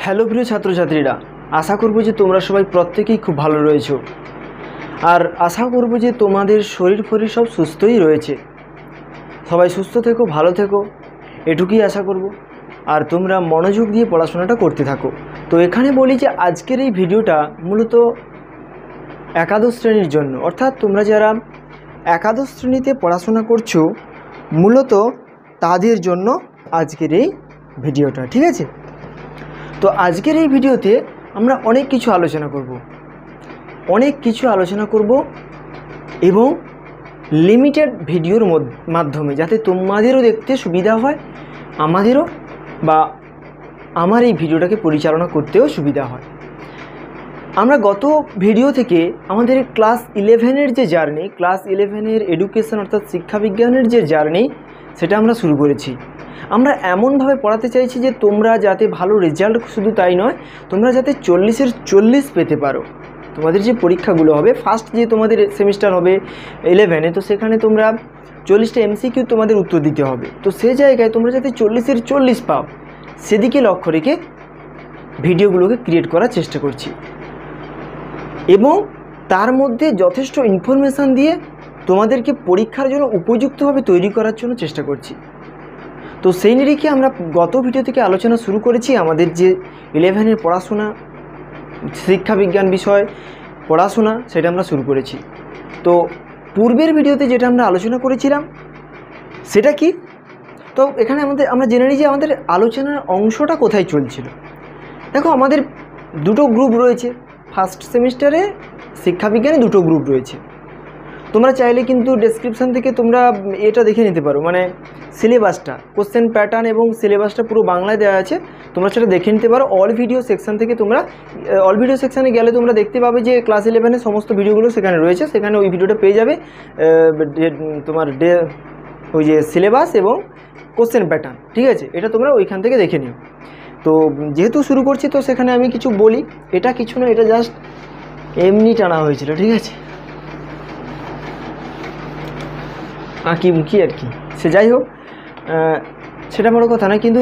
Hello প্রিয় ছাত্রছাত্রীরা, আশা করব যে তোমরা সবাই প্রত্যেকেই খুব ভালো রয়েছো। আর আশা করব যে তোমাদের শরীর ফরীর সব সুস্থই রয়েছে। সবাই সুস্থ থেকো, ভালো থেকো, এটুকুই আশা করব। আর তোমরা মনোযোগ দিয়ে পড়াশোনাটা করতে থাকো। তো এখানে বলি যে আজকের এই ভিডিওটা মূলত একাদশ শ্রেণীর জন্য, অর্থাৎ তোমরা যারা একাদশ শ্রেণীতে পড়াশোনা করছো মূলত তাদের জন্য আজকের এই ভিডিওটা, ঠিক আছে? তো আজকের এই ভিডিওতে আমরা অনেক কিছু আলোচনা করব এবং লিমিটেড ভিডিওর মাধ্যমে, যাতে তোমাদেরও দেখতে সুবিধা হয়, আমাদেরও বা আমার এই ভিডিওটাকে পরিচালনা করতেও সুবিধা হয়। আমরা গত ভিডিও থেকে আমাদের ক্লাস 11-এর যে জার্নি, ক্লাস 11-এর এডুকেশন অর্থাৎ শিক্ষাবিজ্ঞানের যে জার্নি, সেটা আমরা শুরু করেছি। আমরা এমনভাবে পড়াতে চাইছি যে তোমরা যাতে ভালো রেজাল্ট, শুধু তাই নয়, তোমরা যাতে 40-এর 40 পেতে পারো। তোমাদের যে পরীক্ষাগুলো হবে, ফার্স্ট যে তোমাদের সেমিস্টার হবে 11-এ, তো সেখানে তোমরা 40টা এমসিকিউ তোমাদের উত্তর দিতে হবে। তো সে জায়গায় তোমরা যাতে 40-এর 40 পাও, সেদিকে লক্ষ্য রেখে ভিডিওগুলোকে ক্রিয়েট করার চেষ্টা করছি এবং তার মধ্যে যথেষ্ট ইনফরমেশান দিয়ে তোমাদেরকে পরীক্ষার জন্য উপযুক্তভাবে তৈরি করার জন্য চেষ্টা করছি। তো সেই নিরিখে আমরা গত ভিডিও থেকে আলোচনা শুরু করেছি আমাদের যে 11-এর পড়াশোনা, শিক্ষাবিজ্ঞান বিষয় পড়াশোনা, সেটা আমরা শুরু করেছি। তো পূর্বের ভিডিওতে যেটা আমরা আলোচনা করেছিলাম সেটা কি, তো এখানে আমরা জেনে নিই যে আমাদের আলোচনার অংশটা কোথায় চলছিল। দেখো, আমাদের দুটো গ্রুপ রয়েছে। ফার্স্ট সেমিস্টারে শিক্ষাবিজ্ঞানে দুটো গ্রুপ রয়েছে। তোমরা চাইলে কিন্তু ডেসক্রিপশান থেকে তোমরা এটা দেখে নিতে পারো, মানে সিলেবাসটা, কোশ্চেন প্যাটার্ন এবং সিলেবাসটা পুরো বাংলায় দেওয়া আছে, তোমরা সেটা দেখে নিতে পারো। অল ভিডিও সেকশান থেকে তোমরা অল ভিডিও সেকশানে গেলে তোমরা দেখতে পাবে যে ক্লাস 11-এর সমস্ত ভিডিওগুলো সেখানে রয়েছে। সেখানে ওই ভিডিওটা পেয়ে যাবে, তোমার ওই যে সিলেবাস এবং কোশ্চেন প্যাটার্ন, ঠিক আছে? এটা তোমরা ওইখান থেকে দেখে নিও। তো যেহেতু শুরু করছি, তো সেখানে আমি কিছু বলি। এটা কিছু না, এটা জাস্ট এমনি টানা হয়েছিল, ঠিক আছে? আঁকিবুকি আর কি, সে যাই হোক, সেটা বড় কথা না। কিন্তু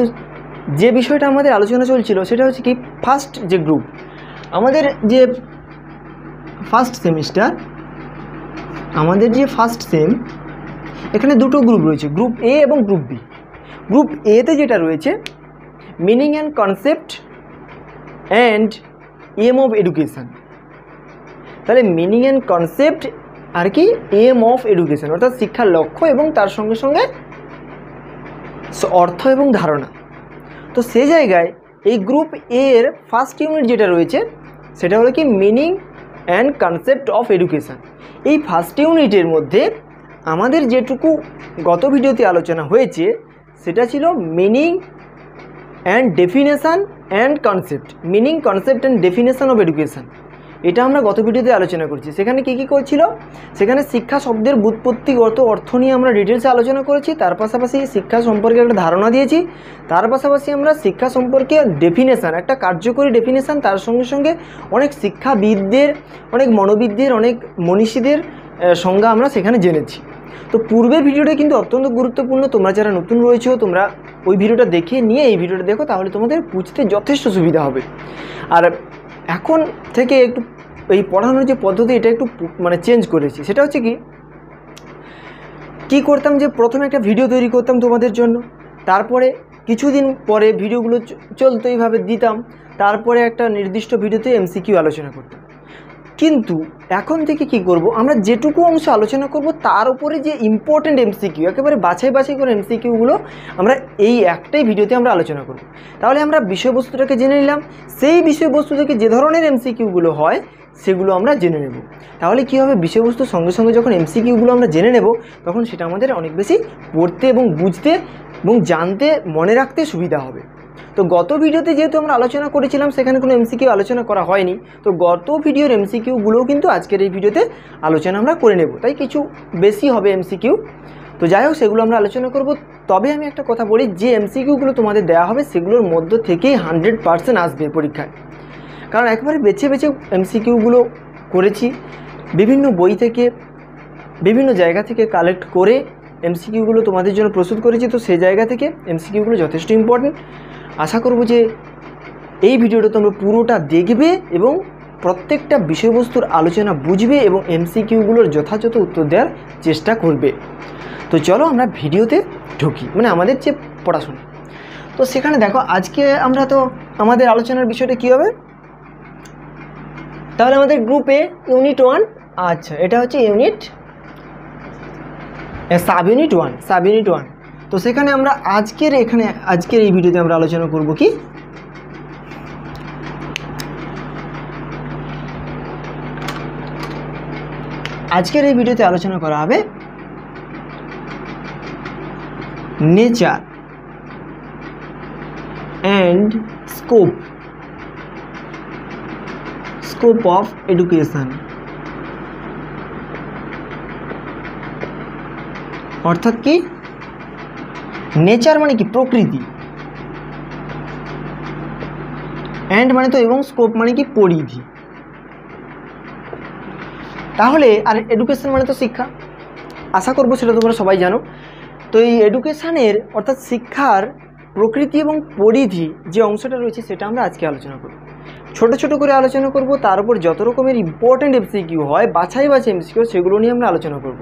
যে বিষয়টা আমাদের আলোচনা চলছিল সেটা হচ্ছে কি, ফার্স্ট যে গ্রুপ, আমাদের যে ফার্স্ট সেমিস্টার, আমাদের যে ফার্স্ট সেম, এখানে দুটো গ্রুপ রয়েছে, গ্রুপ এ এবং গ্রুপ বি। গ্রুপ এতে যেটা রয়েছে, meaning and concept and aim of education. তাহলে মিনিং অ্যান্ড কনসেপ্ট আর কি, এম অফ এডুকেশান, অর্থাৎ শিক্ষার লক্ষ্য এবং তার সঙ্গে সঙ্গে অর্থ এবং ধারণা। তো সেই জায়গায় এই গ্রুপ এর ফার্স্ট ইউনিট যেটা রয়েছে সেটা হলো কি, meaning and concept of education. এই ফার্স্ট ইউনিটের মধ্যে আমাদের যেটুকু গত ভিডিওতে আলোচনা হয়েছে সেটা ছিল meaning and definition and concept, meaning, concept and definition of education. এটা আমরা গত ভিডিওতে আলোচনা করছি। সেখানে কী কী করছিল, সেখানে শিক্ষা শব্দের ব্যুৎপত্তিগত অর্থ নিয়ে আমরা ডিটেলসে আলোচনা করেছি। তার পাশাপাশি শিক্ষা সম্পর্কে একটা ধারণা দিয়েছি। তার পাশাপাশি আমরা শিক্ষা সম্পর্কে ডেফিনেশান, একটা কার্যকরী ডেফিনেশান, তার সঙ্গে সঙ্গে অনেক শিক্ষাবিদদের, অনেক মনোবিদদের, অনেক মনীষীদের সংজ্ঞা আমরা সেখানে জেনেছি। তো পূর্বের ভিডিওটা কিন্তু অত্যন্ত গুরুত্বপূর্ণ। তোমরা যারা নতুন রয়েছো, তোমরা ওই ভিডিওটা দেখে নিয়ে এই ভিডিওটা দেখো, তাহলে তোমাদের বুঝতে যথেষ্ট সুবিধা হবে। আর এখন থেকে একটু এই পড়ানোর যে পদ্ধতি, এটা একটু মানে চেঞ্জ করেছি। সেটা হচ্ছে কি করতাম, যে প্রথমে একটা ভিডিও তৈরি করতাম তোমাদের জন্য, তারপরে কিছুদিন পরে ভিডিওগুলো চলতো এইভাবে দিতাম, তারপরে একটা নির্দিষ্ট ভিডিওতে এমসিকিউ আলোচনা করতাম। কিন্তু এখন থেকে কি করব, আমরা যেটুকু অংশ আলোচনা করব তার উপরে যে ইম্পর্টেন্ট এমসিকিউ, একেবারে বাছাই বাছাই করে এমসিকিউগুলো আমরা এই একটাই ভিডিওতে আমরা আলোচনা করব। তাহলে আমরা বিষয়বস্তুটাকে জেনে নিলাম, সেই বিষয়বস্তু থেকে যে ধরনের এমসিকিউগুলো হয় সেগুলো আমরা জেনে নেব। তাহলে কী হবে, বিষয়বস্তুর সঙ্গে সঙ্গে যখন এমসিকিউগুলো আমরা জেনে নেব, তখন সেটা আমাদের অনেক বেশি পড়তে এবং বুঝতে এবং জানতে, মনে রাখতে সুবিধা হবে। তো গত ভিডিওতে যেহেতু আমরা আলোচনা করেছিলাম, সেখানে কোনো এমসিকিউ আলোচনা করা হয়নি। তো গত ভিডিওর এমসিকিউগুলোও কিন্তু আজকের এই ভিডিওতে আলোচনা আমরা করে নেব, তাই কিছু বেশি হবে এমসিকিউ। তো যাই হোক, সেগুলো আমরা আলোচনা করব। তবে আমি একটা কথা বলি, যে এমসিকিউগুলো তোমাদের দেওয়া হবে সেগুলোর মধ্য থেকেই 100% আসবে পরীক্ষায়। কারণ একবারে বেছে বেছে এমসিকিউগুলো করেছি, বিভিন্ন বই থেকে, বিভিন্ন জায়গা থেকে কালেক্ট করে এমসিকিউগুলো তোমাদের জন্য প্রস্তুত করেছি। তো সেই জায়গা থেকে এমসিকিউগুলো যথেষ্ট ইম্পর্টেন্ট। আশা করব যে এই ভিডিওটা তোমরা পুরোটা দেখবে এবং প্রত্যেকটা বিষয়বস্তুর আলোচনা বুঝবে এবং এমসিকিউগুলোর যথাযথ উত্তর দেওয়ার চেষ্টা করবে। তো চলো আমরা ভিডিওতে ঢুকি, মানে আমাদের যে পড়াশোনা। তো সেখানে দেখো আজকে আমরা তো আমাদের আলোচনার বিষয়টা কী হবে, তাহলে আমাদের গ্রুপে ইউনিট 1, আচ্ছা এটা হচ্ছে সাব ইউনিট 1। তো সেখানে আমরা আজকের এই ভিডিওতে আমরা আলোচনা করব কি, আজকের এই ভিডিওতে আলোচনা করা হবে nature and scope of education. অর্থাৎ কি, নেচার মানে কি প্রকৃতি, অ্যান্ড মানে তো এবং, স্কোপ মানে কি পরিধি। তাহলে আর এডুকেশন মানে তো শিক্ষা, আশা করবো সেটা তোমরা সবাই জানো। তো এই এডুকেশানের অর্থাৎ শিক্ষার প্রকৃতি এবং পরিধি যে অংশটা রয়েছে সেটা আমরা আজকে আলোচনা করব। ছোট ছোট করে আলোচনা করব, তার উপর যত রকমের ইম্পর্টেন্ট এমসিকিউ হয়, বাছাই এমসিকিউ, সেগুলো নিয়ে আমরা আলোচনা করব।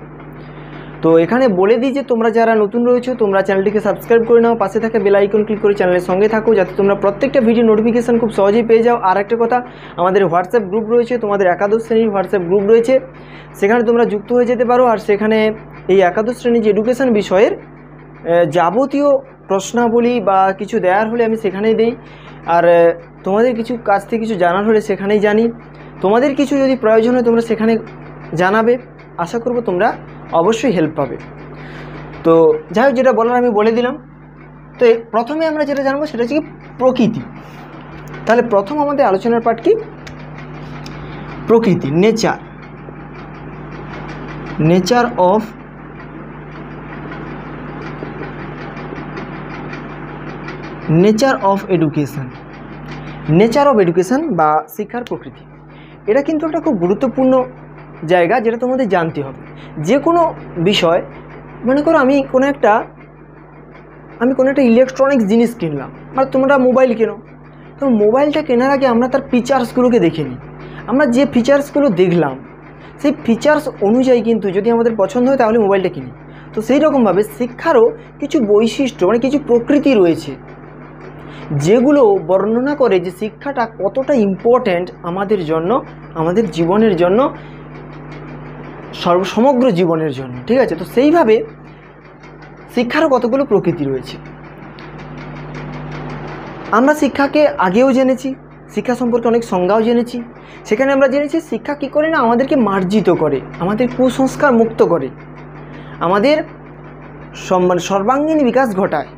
তো এখানে বলে দিই যে তোমরা যারা নতুন রয়েছো তোমরা চ্যানেলটিকে সাবস্ক্রাইব করে নাও, পাশে থাকা বেল আইকন ক্লিক করে চ্যানেলের সঙ্গে থাকো, যাতে তোমরা প্রত্যেকটা ভিডিও নোটিফিকেশান খুব সহজেই পেয়ে যাও। আর একটা কথা, আমাদের হোয়াটসঅ্যাপ গ্রুপ রয়েছে, তোমাদের একাদশ শ্রেণীর হোয়াটসঅ্যাপ গ্রুপ রয়েছে, সেখানে তোমরা যুক্ত হয়ে যেতে পারো। আর সেখানে এই একাদশ শ্রেণীর যে এডুকেশান বিষয়ের যাবতীয় প্রশ্নাবলী বা কিছু দেওয়ার হলে আমি সেখানেই দিই। আর তোমাদের কিছু কাছ থেকে কিছু জানার হলে সেখানেই জানি। তোমাদের কিছু যদি প্রয়োজন হয় তোমরা সেখানে জানাবে, আশা করব তোমরা অবশ্যই হেল্প পাবে। তো যাই হোক, যেটা বলার আমি বলে দিলাম। তো প্রথমে আমরা যেটা জানবো সেটা হচ্ছে কি প্রকৃতি। তাহলে প্রথম আমাদের আলোচনার পার্ট কি, প্রকৃতি, নেচার অফ এডুকেশন বা শিক্ষার প্রকৃতি। এটা কিন্তু একটা খুব গুরুত্বপূর্ণ জায়গা, যেটা তোমাদের জানতে হবে। যে কোনো বিষয়, মনে করো আমি কোনো একটা ইলেকট্রনিক্স জিনিস কিনলাম, মানে তোমরা মোবাইল কেনো, তো মোবাইলটা কেনার আগে আমরা তার ফিচার্সগুলোকে দেখে নিই। আমরা যে ফিচার্সগুলো দেখলাম সেই ফিচার্স অনুযায়ী কিন্তু যদি আমাদের পছন্দ হয় তাহলে মোবাইলটা কিনি। তো সেই রকমভাবে শিক্ষারও কিছু বৈশিষ্ট্য, মানে কিছু প্রকৃতি রয়েছে, যেগুলো বর্ণনা করে যে শিক্ষাটা কতটা ইম্পর্ট্যান্ট আমাদের জন্য, আমাদের জীবনের জন্য, সমগ্র জীবনের জন্য। ঠিক আছে, তো সেইভাবে শিক্ষারও কতগুলো প্রকৃতি রয়েছে। আমরা শিক্ষাকে আগেও জেনেছি, শিক্ষা সম্পর্কে অনেক সংজ্ঞাও জেনেছি। সেখানে আমরা জেনেছি শিক্ষা কী করে না, আমাদেরকে মার্জিত করে, আমাদের কুসংস্কার মুক্ত করে, আমাদের সর্বাঙ্গীন বিকাশ ঘটায়,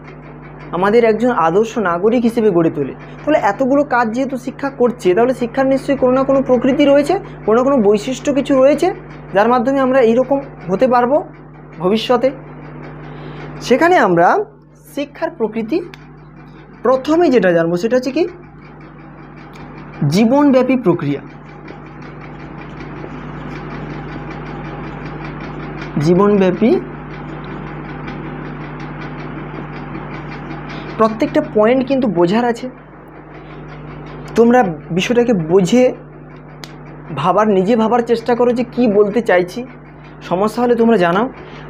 আমাদের একজন আদর্শ নাগরিক হিসেবে গড়ে তোলে। তাহলে এতগুলো কাজ যেহেতু শিক্ষা করছে, তাহলে শিক্ষার নিশ্চয়ই কোনো না কোনো প্রকৃতি রয়েছে, কোনো না কোনো বৈশিষ্ট্য কিছু রয়েছে, যার মাধ্যমে আমরা এইরকম হতে পারবো ভবিষ্যতে। সেখানে আমরা শিক্ষার প্রকৃতি প্রথমে যেটা জানবো সেটা হচ্ছে কি, জীবনব্যাপী প্রক্রিয়া। জীবনব্যাপী, প্রত্যেকটা পয়েন্ট কিন্তু বোঝার আছে। তোমরা বিষয়টাকে বুঝে নিজে ভাবার চেষ্টা করো যে কি বলতে চাইছি। সমস্যা হলে তোমরা জানাও।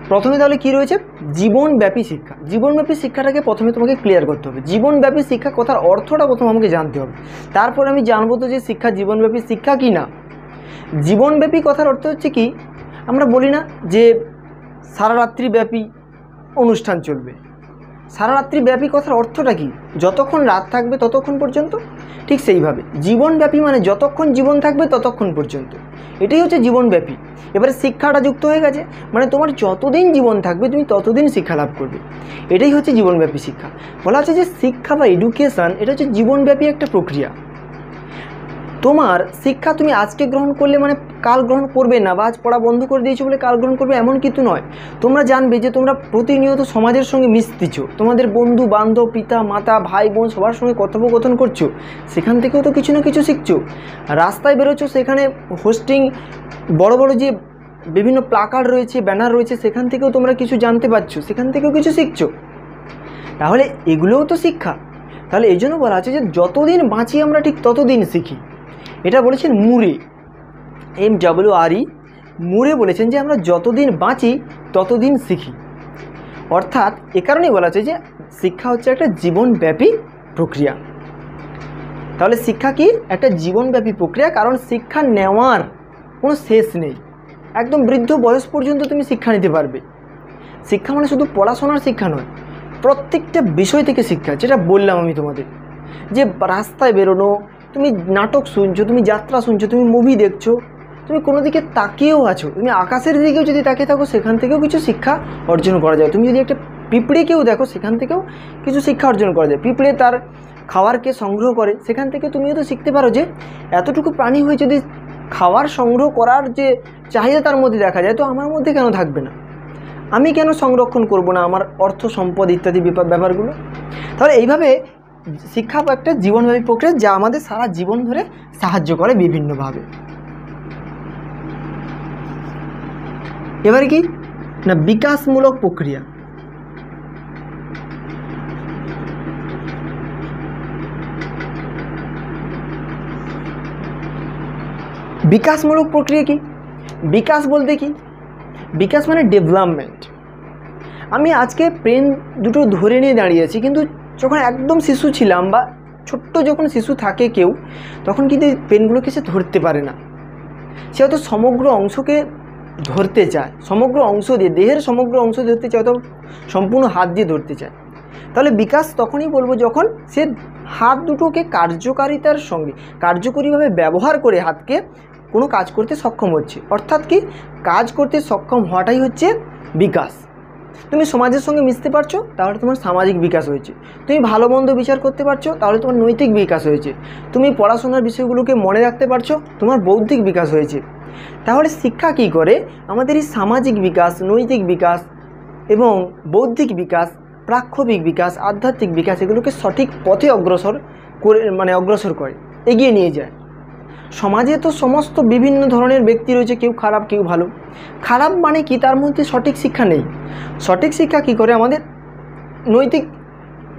প্রথমে তাহলে কি রয়েছে, জীবনব্যাপী শিক্ষা। জীবনব্যাপী শিক্ষাটাকে প্রথমে তোমাকে ক্লিয়ার করতে হবে। জীবনব্যাপী শিক্ষা কথার অর্থটা প্রথমে আমাকে জানতে হবে, তারপর আমি জানবো তো যে শিক্ষা জীবনব্যাপী শিক্ষা কি না। জীবনব্যাপী কথার অর্থ হচ্ছে কি, আমরা বলি না যে সারা রাত্রিব্যাপী অনুষ্ঠান চলবে। সারা রাত্রিব্যাপী কথার অর্থটা কি, যতক্ষণ রাত থাকবে ততক্ষণ পর্যন্ত। ঠিক সেইভাবে জীবনব্যাপী মানে যতক্ষণ জীবন থাকবে ততক্ষণ পর্যন্ত, এটাই হচ্ছে জীবনব্যাপী। এবারে শিক্ষাটা যুক্ত হয়ে গেছে, মানে তোমার যতদিন জীবন থাকবে তুমি ততদিন শিক্ষা লাভ করবে, এটাই হচ্ছে জীবনব্যাপী শিক্ষা। বলা আছে যে শিক্ষা বা এডুকেশান এটা হচ্ছে জীবনব্যাপী একটা প্রক্রিয়া। তোমার শিক্ষা তুমি আজকে গ্রহণ করলে মানে কাল গ্রহণ করবে না, বা আজ পড়া বন্ধ করে দিয়েছো বলে কাল গ্রহণ করবে এমন কিছু নয়। তোমরা জানবে যে তোমরা প্রতিনিয়ত সমাজের সঙ্গে মিশতেছো, তোমাদের বন্ধু বান্ধব, পিতা মাতা, ভাই বোন সবার সঙ্গে কথোপকথন করছো, সেখান থেকেও তো কিছু না কিছু শিখছো। রাস্তায় বেরোচ্ছো, সেখানে হোস্টিং বড় বড় যে বিভিন্ন প্লাকার্ড রয়েছে, ব্যানার রয়েছে, সেখান থেকেও তোমরা কিছু জানতে পারছো, সেখান থেকেও কিছু শিখছো। তাহলে এগুলোও তো শিক্ষা। তাহলে এই জন্য বলা আছে যে যতদিন বাঁচি আমরা ঠিক ততদিন শিখি। এটা বলেছেন মুরে, MWRE মুরে বলেছেন যে আমরা যতদিন বাঁচি ততদিন শিখি। অর্থাৎ এ কারণেই বলা আছে যে শিক্ষা হচ্ছে একটা জীবনব্যাপী প্রক্রিয়া। তাহলে শিক্ষা কি? একটা জীবনব্যাপী প্রক্রিয়া, কারণ শিক্ষা নেওয়ার কোনো শেষ নেই। একদম বৃদ্ধ বয়স পর্যন্ত তুমি শিক্ষা নিতে পারবে। শিক্ষা মানে শুধু পড়াশোনার শিক্ষা নয়, প্রত্যেকটা বিষয় থেকে শিক্ষা। যেটা বললাম আমি তোমাদের, যে রাস্তায় বেরোনো, তুমি নাটক শুনছো, তুমি যাত্রা শুনছো, তুমি মুভি দেখছো, তুমি কোনো দিকে তাকিয়েও আছো, তুমি আকাশের দিকেও যদি তাকিয়ে থাকো সেখান থেকেও কিছু শিক্ষা অর্জন করা যায়। তুমি যদি একটা পিঁপড়েকেও দেখো সেখান থেকেও কিছু শিক্ষা অর্জন করা যায়। পিঁপড়ে তার খাবারকে সংগ্রহ করে, সেখান থেকে তুমিও তো শিখতে পারো যে এতটুকু প্রাণী হয়ে যদি খাবার সংগ্রহ করার যে চাহিদা তার মধ্যে দেখা যায়, তো আমার মধ্যে কেন থাকবে না? আমি কেন সংরক্ষণ করব না আমার অর্থ সম্পদ ইত্যাদি ব্যাপারগুলো? তাহলে এইভাবে শিক্ষা একটা জীবনব্যাপী প্রক্রিয়া, যা আমাদের সারা জীবন ধরে সাহায্য করে বিভিন্নভাবে। এবারে কি না, বিকাশমূলক প্রক্রিয়া। বিকাশমূলক প্রক্রিয়া কি? বিকাশ বলতে কি? বিকাশ মানে ডেভেলপমেন্ট। আমি আজকে পেন দুটো ধরে নিয়ে দাঁড়িয়ে আছি, কিন্তু যখন একদম শিশু ছিলাম বা ছোট্ট যখন শিশু থাকে কেউ, তখন কিন্তু পেনগুলোকে সে ধরতে পারে না। সে হয়তো সমগ্র অংশকে ধরতে চায়, সমগ্র অংশ দিয়ে, দেহের সমগ্র অংশ ধরতে চায়, তো সম্পূর্ণ হাত দিয়ে ধরতে চায়। তাহলে বিকাশ তখনই বলবো যখন সে হাত দুটোকে কার্যকারিতার সঙ্গে কার্যকরীভাবে ব্যবহার করে হাতকে কোনো কাজ করতে সক্ষম হচ্ছে। অর্থাৎ কি, কাজ করতে সক্ষম হওয়াটাই হচ্ছে বিকাশ। তুমি সমাজের সঙ্গে মিশতে পারছো, তাহলে তোমার সামাজিক বিকাশ হয়েছে। তুমি ভালো মন্দ বিচার করতে পারছো, তাহলে তোমার নৈতিক বিকাশ হয়েছে। তুমি পড়াশোনার বিষয়গুলোকে মনে রাখতে পারছো, তোমার বৌদ্ধিক বিকাশ হয়েছে। তাহলে শিক্ষা কী করে? আমাদের এই সামাজিক বিকাশ, নৈতিক বিকাশ এবং বৌদ্ধিক বিকাশ, প্রাক্ষবিক বিকাশ, আধ্যাত্মিক বিকাশ, এগুলোকে সঠিক পথে অগ্রসর করে এগিয়ে নিয়ে যায়। সমাজে তো সমস্ত বিভিন্ন ধরনের ব্যক্তি রয়েছে, কেউ খারাপ কেউ ভালো। খারাপ মানে কি? তার মধ্যে সঠিক শিক্ষা নেই। সঠিক শিক্ষা কি করে? আমাদের নৈতিক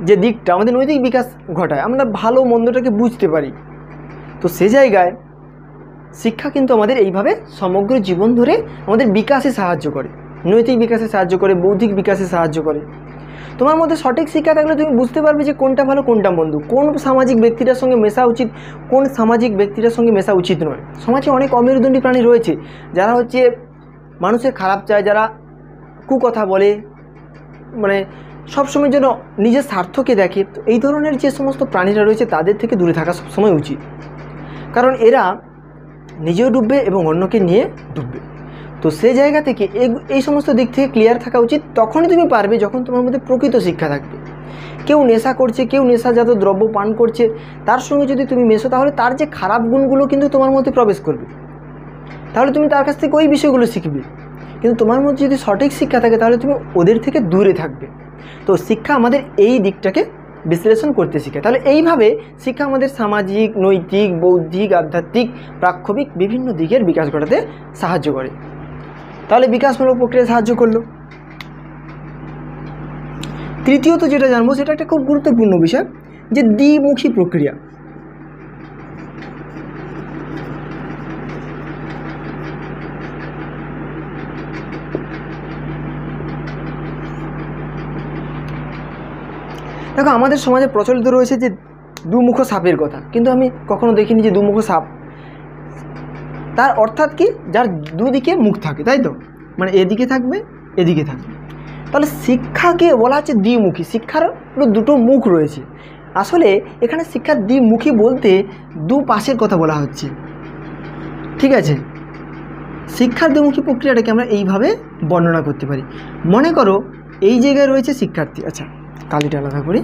যে দিকটা, আমাদের নৈতিক বিকাশ ঘটায়, আমরা ভালো মন্দটাকে বুঝতে পারি। তো সে জায়গায় শিক্ষা কিন্তু আমাদের এইভাবে সমগ্র জীবন ধরে আমাদের বিকাশে সাহায্য করে, নৈতিক বিকাশে সাহায্য করে, বৌদ্ধিক বিকাশে সাহায্য করে। তোমার মধ্যে সঠিক শিক্ষা থাকলে তুমি বুঝতে পারবে যে কোনটা ভালো কোনটা মন্দ, কোন সামাজিক ব্যক্তিটার সঙ্গে মেশা উচিত, কোন সামাজিক ব্যক্তিটার সঙ্গে মেশা উচিত নয়। সমাজে অনেক অমেরুদণ্ডী প্রাণী রয়েছে, যারা হচ্ছে মানুষের খারাপ চায়, যারা কুকথা বলে, মানে সবসময় যেন নিজের স্বার্থকে দেখে। তো এই ধরনের যে সমস্ত প্রাণীরা রয়েছে তাদের থেকে দূরে থাকা সবসময় উচিত, কারণ এরা নিজেও ডুববে এবং অন্যকে নিয়ে ডুববে। তো সেই জায়গা থেকে এই সমস্ত দিক থেকে ক্লিয়ার থাকা উচিত। তখনই তুমি পারবে যখন তোমার মধ্যে প্রকৃত শিক্ষা থাকবে। কেউ নেশা করছে, কেউ নেশাজাত দ্রব্য পান করছে, তার সঙ্গে যদি তুমি মেশো, তাহলে তার যে খারাপ গুণগুলো কিন্তু তোমার মধ্যে প্রবেশ করবে। তাহলে তুমি তার কাছ থেকে ওই বিষয়গুলো শিখবে। কিন্তু তোমার মধ্যে যদি সঠিক শিক্ষা থাকে, তাহলে তুমি ওদের থেকে দূরে থাকবে। তো শিক্ষা আমাদের এই দিকটাকে বিশ্লেষণ করতে শিখে। তাহলে এইভাবে শিক্ষা আমাদের সামাজিক, নৈতিক, বৌদ্ধিক, আধ্যাত্মিক, প্রাক্ষবিক বিভিন্ন দিকের বিকাশ ঘটাতে সাহায্য করে। তাহলে বিকাশমূলক প্রক্রিয়া সাহায্য করলো। তৃতীয়ত যেটা জানবো, সেটা একটা খুব গুরুত্বপূর্ণ বিষয়, যে দ্বিমুখী প্রক্রিয়া। দেখো, আমাদের সমাজে প্রচলিত রয়েছে যে দুমুখ সাপের কথা, কিন্তু আমি কখনো দেখিনি যে দুমুখ সাপ। তার অর্থাৎ কি? যার দুদিকে মুখ থাকে, তাই তো, মানে এদিকে থাকবে এদিকে থাকবে। তাহলে শিক্ষাকে বলা হচ্ছে দ্বিমুখী। শিক্ষার দুটো মুখ রয়েছে। আসলে এখানে শিক্ষার দ্বিমুখী বলতে দু পাশের কথা বলা হচ্ছে, ঠিক আছে। শিক্ষার দ্বিমুখী প্রক্রিয়াটাকে আমরা এইভাবে বর্ণনা করতে পারি। মনে করো এই জায়গায় রয়েছে শিক্ষার্থী, আচ্ছা কালিটা আলাদা করি।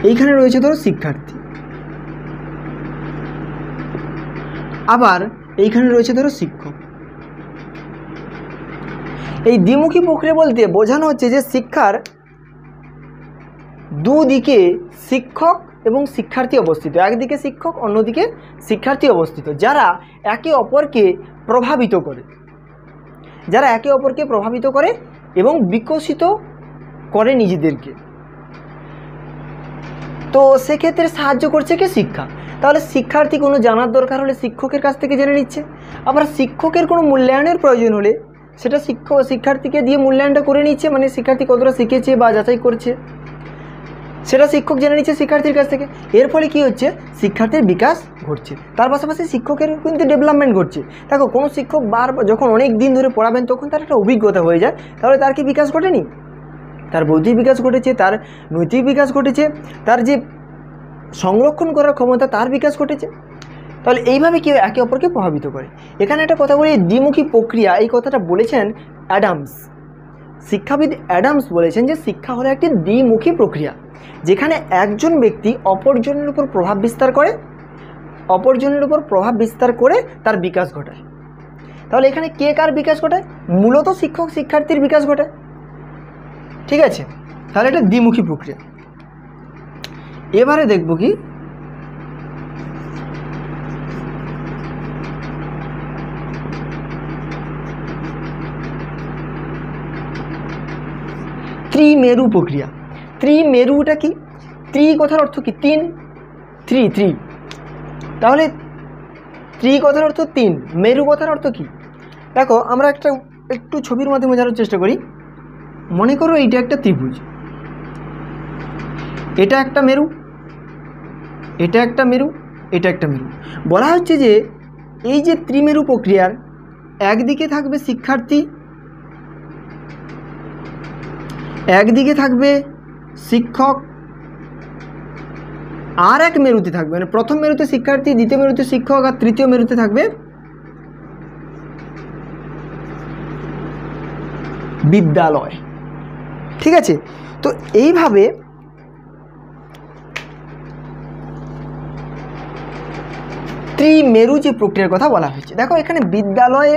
এইখানে রয়েছে ধরো শিক্ষার্থী, আবার এইখানে রয়েছে ধরো শিক্ষক। এই দ্বিমুখী প্রক্রিয়া বলতে বোঝানো হচ্ছে যে শিক্ষার দুদিকে শিক্ষক এবং শিক্ষার্থী অবস্থিত। একদিকে শিক্ষক, অন্যদিকে শিক্ষার্থী অবস্থিত, যারা একে অপরকে প্রভাবিত করে, এবং বিকশিত করে নিজেদেরকে। তো সেক্ষেত্রে সাহায্য করছে কি শিক্ষা। তাহলে শিক্ষার্থী কোনো জানার দরকার হলে শিক্ষকের কাছ থেকে জেনে নিচ্ছে। আবার শিক্ষকের কোনো মূল্যায়নের প্রয়োজন হলে সেটা শিক্ষার্থীকে দিয়ে মূল্যায়নটা করে নিচ্ছে, মানে শিক্ষার্থী কতটা শিখেছে বা যাচাই করছে সেটা শিক্ষক জেনে নিচ্ছে শিক্ষার্থীর কাছ থেকে। এর ফলে কী হচ্ছে, শিক্ষার্থীর বিকাশ ঘটছে, তার পাশাপাশি শিক্ষকের কিন্তু ডেভেলপমেন্ট ঘটছে। দেখো কোনো শিক্ষক যখন অনেক দিন ধরে পড়াবেন তখন তার একটা অভিজ্ঞতা হয়ে যায়, তাহলে তার কি বিকাশ ঘটেনি? তার বৌদ্ধিক বিকাশ ঘটেছে, তার নৈতিক বিকাশ ঘটেছে, তার যে সংরক্ষণ করার ক্ষমতা তার বিকাশ ঘটেছে। তাহলে এইভাবে কেউ একে অপরকে প্রভাবিত করে। এখানে একটা কথা বলি, দ্বিমুখী প্রক্রিয়া, এই কথাটা বলেছেন অ্যাডামস। শিক্ষাবিদ অ্যাডামস বলেছেন যে শিক্ষা হলো একটি দ্বিমুখী প্রক্রিয়া, যেখানে একজন ব্যক্তি অপরজনের উপর প্রভাব বিস্তার করে তার বিকাশ ঘটায়। তাহলে এখানে কে কার বিকাশ ঘটায়? মূলত শিক্ষক শিক্ষার্থীর বিকাশ ঘটায়। ঠিক আছে, তাহলে এটা দ্বিমুখী প্রক্রিয়া। এবারে দেখব কি ত্রিমেরু প্রক্রিয়া। ত্রিমেরুটা কি? ত্রি কথার অর্থ কি? তিন, থ্রি। তাহলে ত্রি কথার অর্থ তিন, মেরু কথার অর্থ কি? দেখো আমরা একটু ছবির মাধ্যমে বোঝানোর চেষ্টা করি। মনে করো এইটা একটা ত্রিভুজ, এটা একটা মেরু, এটা একটা মেরু, এটা একটা মেরু। বলা হচ্ছে যে এই যে ত্রিমেরু প্রক্রিয়ার একদিকে থাকবে শিক্ষার্থী, একদিকে থাকবে শিক্ষক, আর এক মেরুতে থাকবে, মানে প্রথম মেরুতে শিক্ষার্থী, দ্বিতীয় মেরুতে শিক্ষক, আর তৃতীয় মেরুতে থাকবে বিদ্যালয়। ঠিক আছে, তো এইভাবে ত্রিমেরু যে প্রক্রিয়ার কথা বলা হয়েছে। দেখো এখানে বিদ্যালয়ে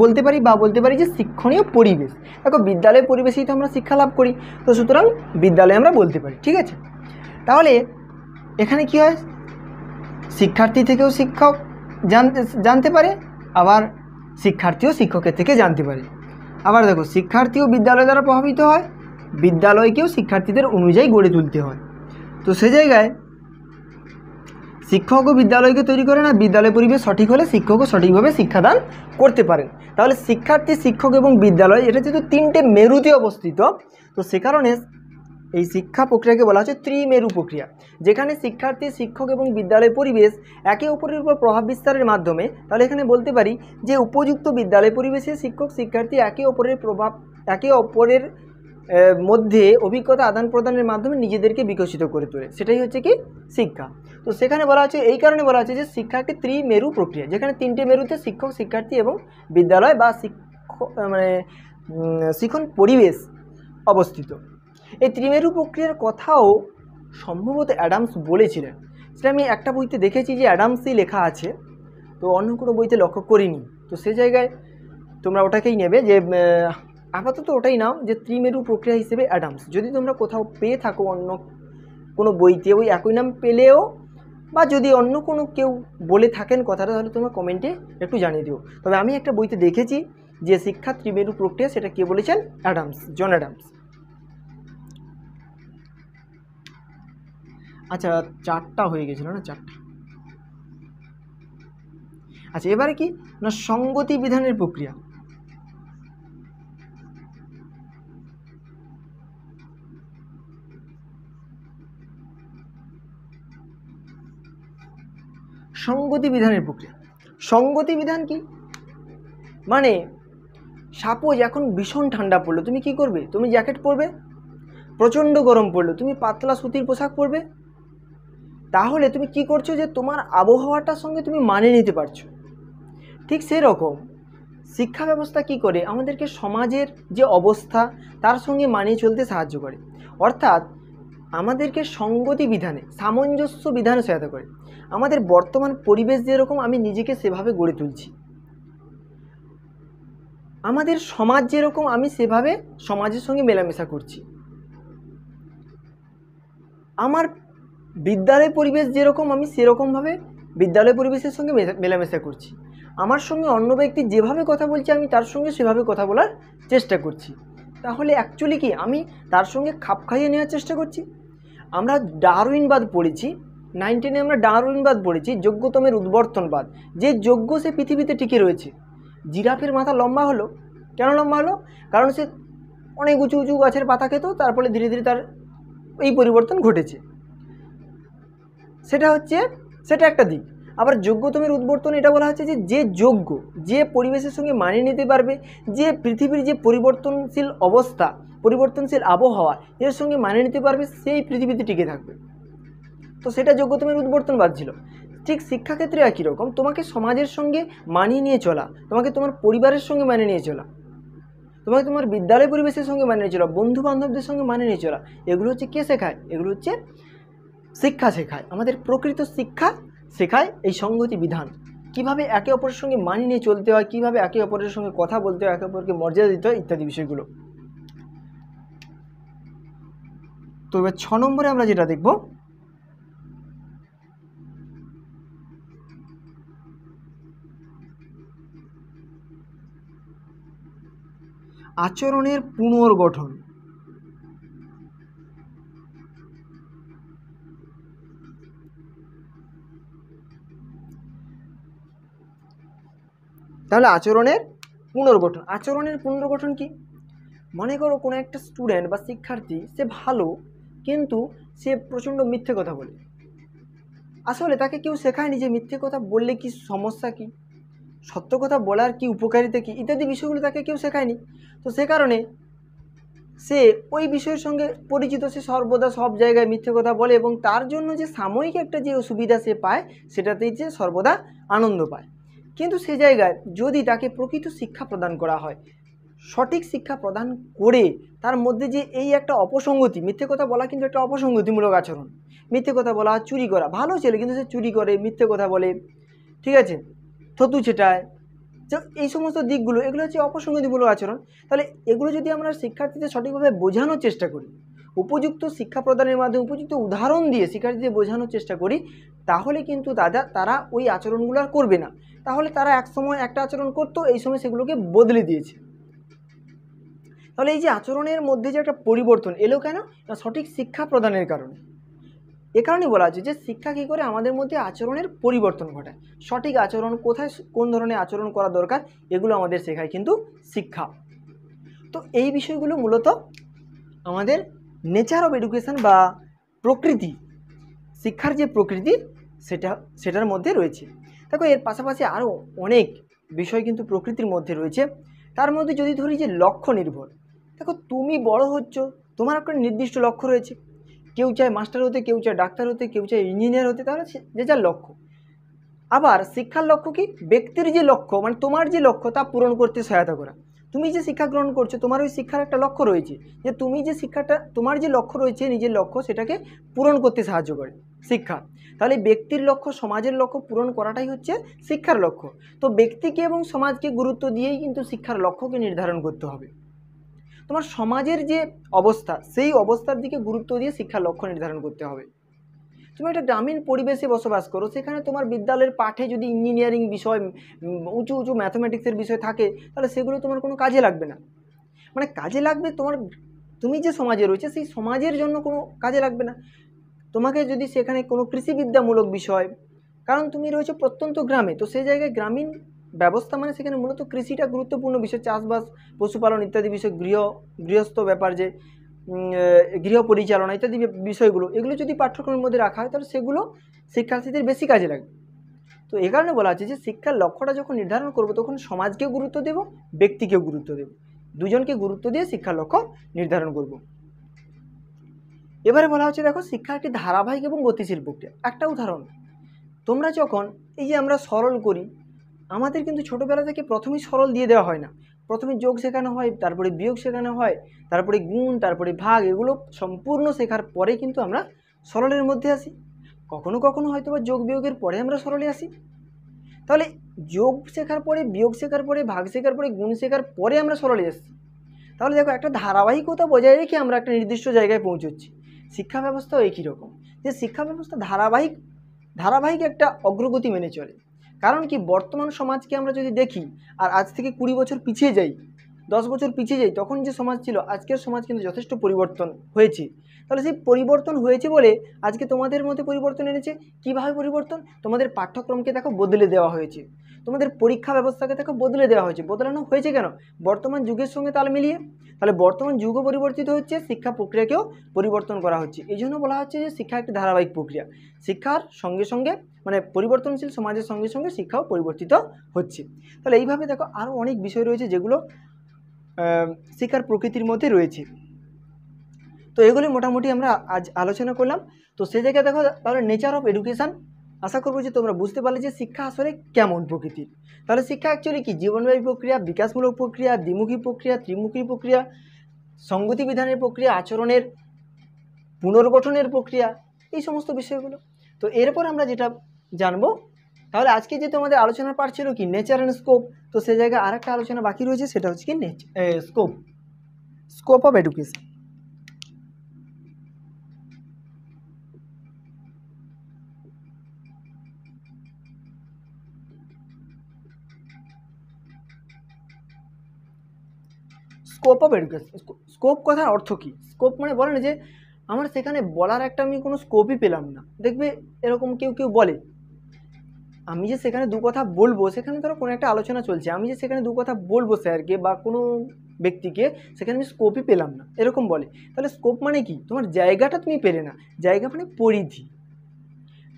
বলতে পারি যে শিক্ষণীয় পরিবেশ। দেখো বিদ্যালয়ের পরিবেশেই তো আমরা শিক্ষা লাভ করি, তো সুতরাং বিদ্যালয়ে আমরা বলতে পারি। ঠিক আছে, তাহলে এখানে কি হয়, শিক্ষার্থী থেকেও শিক্ষক জানতে পারে, আবার শিক্ষার্থীও শিক্ষকের থেকে জানতে পারে। আবার দেখো শিক্ষার্থীও বিদ্যালয় দ্বারা প্রভাবিত হয়, বিদ্যালয়কেও শিক্ষার্থীদের অনুযায়ী গড়ে তুলতে হয়। তো সে জায়গায় শিক্ষকও বিদ্যালয়কে তৈরি করে না, বিদ্যালয় পরিবেশ সঠিক হলে শিক্ষকও সঠিকভাবে শিক্ষাদান করতে পারেন। তাহলে শিক্ষার্থী, শিক্ষক এবং বিদ্যালয় এটা যেহেতু তিনটে মেরুতে অবস্থিত, তো সে কারণে এই শিক্ষা প্রক্রিয়াকে বলা হচ্ছে ত্রিমেরু প্রক্রিয়া, যেখানে শিক্ষার্থী, শিক্ষক এবং বিদ্যালয় পরিবেশ একে অপরের উপর প্রভাব বিস্তারের মাধ্যমে, তাহলে এখানে বলতে পারি যে উপযুক্ত বিদ্যালয় পরিবেশে শিক্ষক শিক্ষার্থী একে অপরের মধ্যে অভিজ্ঞতা আদান প্রদানের মাধ্যমে নিজেদেরকে বিকশিত করে তোলে, সেটাই হচ্ছে কি শিক্ষা। তো সেখানে বলা হচ্ছে, এই কারণে বলা হচ্ছে যে শিক্ষা একটি ত্রিমেরু প্রক্রিয়া, যেখানে তিনটে মেরুতে শিক্ষক, শিক্ষার্থী এবং বিদ্যালয় বা শিক্ষণ পরিবেশ অবস্থিত। এই ত্রিমেরু প্রক্রিয়ার কথাও সম্ভবত অ্যাডামস বলেছিলেন, সেটা আমি একটা বইতে দেখেছি যে অ্যাডামসই লেখা আছে, তো অন্য কোনো বইতে লক্ষ্য করিনি। তো সে জায়গায় তোমরা ওটাকেই নেবে, যে আপাতত ওটাই নাও যে ত্রিমেরু প্রক্রিয়া হিসেবে অ্যাডামস। যদি তোমরা কোথাও পেয়ে থাকো অন্য কোনো বইতে ওই একই নাম পেলেও, বা যদি অন্য কোনো কেউ বলে থাকেন কথাটা, তাহলে তোমরা কমেন্টে একটু জানিয়ে দিও। তবে আমি একটা বইতে দেখেছি যে শিক্ষা ত্রিমেরু প্রক্রিয়া, সেটা কে বলেছেন? Adams, John Adams. আচ্ছা 4টা হয়ে গেছিল না, 4টা। আচ্ছা এবারে কি না, সঙ্গতি বিধানের প্রক্রিয়া। সঙ্গতি বিধানের প্রক্রিয়া, সঙ্গতি বিধান কি মানে, সাপোজ এখন ভীষণ ঠান্ডা পড়লো, তুমি কি করবে? তুমি জ্যাকেট পরবে। প্রচণ্ড গরম পড়লো, তুমি পাতলা সুতির পোশাক পরবে। তাহলে তুমি কি করছো, যে তোমার আবহাওয়াটার সঙ্গে তুমি মানিয়ে নিতে পারছো। ঠিক সেরকম শিক্ষা ব্যবস্থা কি করে, আমাদেরকে সমাজের যে অবস্থা তার সঙ্গে মানিয়ে চলতে সাহায্য করে, অর্থাৎ আমাদেরকে সঙ্গতি বিধানে, সামঞ্জস্য বিধানে সহায়তা করে। আমাদের বর্তমান পরিবেশ যেরকম, আমি নিজেকে সেভাবে গড়ে তুলছি। আমাদের সমাজ যেরকম, আমি সেভাবে সমাজের সঙ্গে মেলামেশা করছি। আমার বিদ্যালয় পরিবেশ যেরকম, আমি সেরকমভাবে বিদ্যালয় পরিবেশের সঙ্গে মেলামেশা করছি। আমার সঙ্গে অন্য ব্যক্তি যেভাবে কথা বলছে, আমি তার সঙ্গে সেভাবে কথা বলার চেষ্টা করছি। তাহলে অ্যাকচুয়ালি কি, আমি তার সঙ্গে খাপ খাইয়ে নেওয়ার চেষ্টা করছি। আমরা ডারউইনবাদ পড়েছি, 9 10-এ আমরা ডারউইনবাদ পড়েছি, যোগ্যতমের উদ্বর্তনবাদ। যে যোগ্য সে পৃথিবীতে টিকে রয়েছে। জিরাফের মাথা লম্বা হলো, কেন লম্বা হলো? কারণ সে অনেক উঁচু উঁচু গাছের পাতা খেত, তারপরে ধীরে ধীরে তার এই পরিবর্তন ঘটেছে। সেটা একটা দিক। আবার যোগ্যতমের উদ্বর্তন এটা বলা হচ্ছে যে যোগ্য, যে পরিবেশের সঙ্গে মানিয়ে নিতে পারবে, যে পৃথিবীর যে পরিবর্তনশীল অবস্থা, পরিবর্তনশীল আবহাওয়া এর সঙ্গে মানিয়ে নিতে পারবে, সেই পৃথিবীতে টিকে থাকবে। তো সেটা যোগ্যতমের উদ্বর্তনবাদ ছিল। ঠিক শিক্ষাক্ষেত্রে একই রকম, তোমাকে সমাজের সঙ্গে মানিয়ে নিয়ে চলা, তোমাকে তোমার পরিবারের সঙ্গে মানিয়ে নিয়ে চলা, তোমাকে তোমার বিদ্যালয় পরিবেশের সঙ্গে মানিয়ে নিয়ে চলা, বন্ধু বান্ধবদের সঙ্গে মানিয়ে নিয়ে চলা, এগুলো হচ্ছে কে শেখায়? এগুলো হচ্ছে শিক্ষা শেখায়। আমাদের প্রকৃত শিক্ষা শেখায় এই সংগতি বিধান, কিভাবে একে অপরের সঙ্গে মানিয়ে নিয়ে চলতে হয়, কিভাবে একে অপরের সঙ্গে কথা বলতে হয়, একে অপরকে মর্যাদা দিতে হয়, ইত্যাদি বিষয়গুলো। তো এবার 6 নম্বরে আমরা যেটা দেখব, আচরণের পুনর্গঠন। তাহলে আচরণের পুনর্গঠন কি? মনে করো কোনো একটা স্টুডেন্ট বা শিক্ষার্থী, সে ভালো, কিন্তু সে প্রচণ্ড মিথ্যে কথা বলে। আসলে তাকে কেউ শেখায়নি যে মিথ্যে কথা বললে কি সমস্যা, কি সত্য কথা বলার কি উপকারিতা, কি ইত্যাদি বিষয়গুলো তাকে কেউ শেখায়নি। তো সে কারণে সে ওই বিষয়ের সঙ্গে পরিচিত, সে সর্বদা সব জায়গায় মিথ্যে কথা বলে, এবং তার জন্য যে সাময়িক একটা যে সুবিধা সে পায়, সেটাতেই যে সর্বদা আনন্দ পায়। কিন্তু সে জায়গায় যদি তাকে প্রকৃত শিক্ষা প্রদান করা হয়, সঠিক শিক্ষা প্রদান করে তার মধ্যে যে এই একটা অপসঙ্গতি, মিথ্যে কথা বলা কিন্তু একটা অপসঙ্গতিমূলক আচরণ। মিথ্যে কথা বলা, চুরি করা, ভালো ছেলে কিন্তু সে চুরি করে, মিথ্যে কথা বলে, ঠিক আছে, থতু ছেটায়, তো এই সমস্ত দিকগুলো, এগুলো হচ্ছে অপসঙ্গতিমূলক আচরণ। তাহলে এগুলো যদি আমরা শিক্ষার্থীদের সঠিকভাবে বোঝানোর চেষ্টা করি, উপযুক্ত শিক্ষা প্রদানের মাধ্যমে উপযুক্ত উদাহরণ দিয়ে শিক্ষার্থীদের বোঝানোর চেষ্টা করি, তাহলে কিন্তু তারা ওই আচরণগুলো আর করবে না। তাহলে তারা এক সময় একটা আচরণ করতো, এই সময় সেগুলোকে বদলে দিয়েছে। তাহলে এই যে আচরণের মধ্যে যে একটা পরিবর্তন এলো কেন? না, সঠিক শিক্ষা প্রদানের কারণে। এ কারণে বলা হচ্ছে যে শিক্ষা কী করে আমাদের মধ্যে আচরণের পরিবর্তন ঘটায়। সঠিক আচরণ কোথায়, কোন ধরনের আচরণ করা দরকার, এগুলো আমাদের শেখায় কিন্তু শিক্ষা। তো এই বিষয়গুলো মূলত আমাদের নেচার অফ এডুকেশন বা প্রকৃতি, শিক্ষার যে প্রকৃতি সেটার মধ্যে রয়েছে। দেখো, এর পাশাপাশি আরও অনেক বিষয় কিন্তু প্রকৃতির মধ্যে রয়েছে। তার মধ্যে যদি ধরি যে লক্ষ্য নির্ভর, দেখো তুমি বড় হচ্ছ, তোমার একটা নির্দিষ্ট লক্ষ্য রয়েছে। কেউ চায় মাস্টার হতে, কেউ চায় ডাক্তার হতে, কেউ চায় ইঞ্জিনিয়ার হতে, তাহলে যে যার লক্ষ্য। আবার শিক্ষার লক্ষ্য কি? ব্যক্তির যে লক্ষ্য, মানে তোমার যে লক্ষ্য তা পূরণ করতে সহায়তা করা। তুমি যে শিক্ষা গ্রহণ করছো, তোমার ওই শিক্ষার একটা লক্ষ্য রয়েছে, যে তুমি যে শিক্ষাটা, তোমার যে লক্ষ্য রয়েছে, নিজের লক্ষ্য, সেটাকে পূরণ করতে সাহায্য করে শিক্ষা। তাহলে ব্যক্তির লক্ষ্য, সমাজের লক্ষ্য পূরণ করাটাই হচ্ছে শিক্ষার লক্ষ্য। তো ব্যক্তিকে এবং সমাজকে গুরুত্ব দিয়েই কিন্তু শিক্ষার লক্ষ্যকে নির্ধারণ করতে হবে। তোমার সমাজের যে অবস্থা, সেই অবস্থার দিকে গুরুত্ব দিয়ে শিক্ষার লক্ষ্য নির্ধারণ করতে হবে। তুমি একটা গ্রামীণ পরিবেশে বসবাস করো, সেখানে তোমার বিদ্যালয়ের পাঠে যদি ইঞ্জিনিয়ারিং বিষয়, উঁচু উঁচু ম্যাথমেটিক্সের বিষয় থাকে, তাহলে সেগুলো তোমার কোনো কাজে লাগবে না। মানে কাজে লাগবে তুমি যে সমাজে রয়েছে সেই সমাজের জন্য কোনো কাজে লাগবে না। তোমাকে যদি সেখানে কোনো কৃষিবিদ্যামূলক বিষয়, কারণ তুমি রয়েছে প্রত্যন্ত গ্রামে, তো সেই জায়গায় গ্রামীণ ব্যবস্থা মানে সেখানে মূলত কৃষিটা গুরুত্বপূর্ণ বিষয়, চাষবাস, পশুপালন ইত্যাদি বিষয়, গৃহস্থ ব্যাপার, যে গৃহ পরিচালনা ইত্যাদি বিষয়গুলো, এগুলো যদি পাঠ্যক্রমের মধ্যে রাখা হয়, তাহলে সেগুলো শিক্ষার্থীদের বেশি কাজে লাগবে। তো এই কারণে বলা হচ্ছে যে শিক্ষার লক্ষ্যটা যখন নির্ধারণ করবো, তখন সমাজকেও গুরুত্ব দেব, ব্যক্তিকেও গুরুত্ব দেব, দুজনকে গুরুত্ব দিয়ে শিক্ষার লক্ষ্য নির্ধারণ করব। এবারে বলা হচ্ছে, দেখো, শিক্ষা একটি ধারাবাহিক এবং গতিশীল প্রক্রিয়া। একটা উদাহরণ, তোমরা যখন এই যে আমরা সরল করি, আমাদের কিন্তু ছোটোবেলা থেকে প্রথমেই সরল দিয়ে দেওয়া হয় না। প্রথমে যোগ শেখানো হয়, তারপরে বিয়োগ শেখানো হয়, তারপরে গুণ, তারপরে ভাগ, এগুলো সম্পূর্ণ শেখার পরে কিন্তু আমরা সরলের মধ্যে আসি। কখনো কখনো হয়তো বা যোগ বিয়োগের পরে আমরা সরলে আসি। তাহলে যোগ শেখার পরে, বিয়োগ শেখার পরে, ভাগ শেখার পরে, গুণ শেখার পরে আমরা সরলে আসছি। তাহলে দেখো, একটা ধারাবাহিকতা বজায় রেখে আমরা একটা নির্দিষ্ট জায়গায় পৌঁছচ্ছি। শিক্ষা ব্যবস্থাও একই রকম, যে শিক্ষা ব্যবস্থা ধারাবাহিক একটা অগ্রগতি মেনে চলে। কারণ কি, বর্তমান সমাজকে আমরা যদি দেখি আর আজ থেকে 20 বছর পিছিয়ে যাই, 10 বছর পিছিয়ে যাই, তখন যে সমাজ ছিল, আজকের সমাজ কিন্তু যথেষ্ট পরিবর্তন হয়েছে। তাহলে সেই পরিবর্তন হয়েছে বলে আজকে তোমাদের মধ্যে পরিবর্তন এনেছে। কীভাবে পরিবর্তন? তোমাদের পাঠ্যক্রমকে দেখো বদলে দেওয়া হয়েছে, তোমাদের পরীক্ষা ব্যবস্থাকে দেখো বদলে দেওয়া হয়েছে। বদলানো হয়েছে কেন? বর্তমান যুগের সঙ্গে তাল মিলিয়ে। তাহলে বর্তমান যুগও পরিবর্তিত হচ্ছে, শিক্ষা প্রক্রিয়াকেও পরিবর্তন করা হচ্ছে। এই জন্য বলা হচ্ছে যে শিক্ষা একটি ধারাবাহিক প্রক্রিয়া। শিক্ষার সঙ্গে সঙ্গে মানে পরিবর্তনশীল সমাজের সঙ্গে সঙ্গে শিক্ষাও পরিবর্তিত হচ্ছে। তাহলে এইভাবে দেখো আরও অনেক বিষয় রয়েছে যেগুলো শিক্ষার প্রকৃতির মধ্যে রয়েছে। তো এগুলি মোটামুটি আমরা আজ আলোচনা করলাম। তো সেই জায়গায় দেখো তাহলে নেচার অফ এডুকেশান, আশা করবো যে তোমরা বুঝতে পারলে যে শিক্ষা আসলে কেমন প্রকৃতির। তাহলে শিক্ষা অ্যাকচুয়ালি কি? জীবনব্যাপী প্রক্রিয়া, বিকাশমূলক প্রক্রিয়া, দ্বিমুখী প্রক্রিয়া, ত্রিমুখী প্রক্রিয়া, সংগতি বিধানের প্রক্রিয়া, আচরণের পুনর্গঠনের প্রক্রিয়া, এই সমস্ত বিষয়গুলো। তো এরপর আমরা যেটা জানবো, তাহলে আজকে যে তোমাদের আলোচনার পার্ট ছিল কি নেচার অ্যান্ড স্কোপ, তো সে জায়গায় আর একটা আলোচনা বাকি রয়েছে, সেটা হচ্ছে কি scope of education. Scope of education, scope কথার অর্থ কী? স্কোপ মানে বলে না যে আমার সেখানে বলার একটা আমি কোনো স্কোপই পেলাম না। দেখবে এরকম কেউ কেউ বলে, আমি যে সেখানে দু কথা বলবো, সেখানে ধরো কোনো একটা আলোচনা চলছে, আমি যে সেখানে দু কথা বলবো স্যারকে বা কোনো ব্যক্তিকে, সেখানে আমি স্কোপই পেলাম না, এরকম বলে। তাহলে স্কোপ মানে কি? তোমার জায়গাটা তুমি পেলে না, জায়গা মানে পরিধি।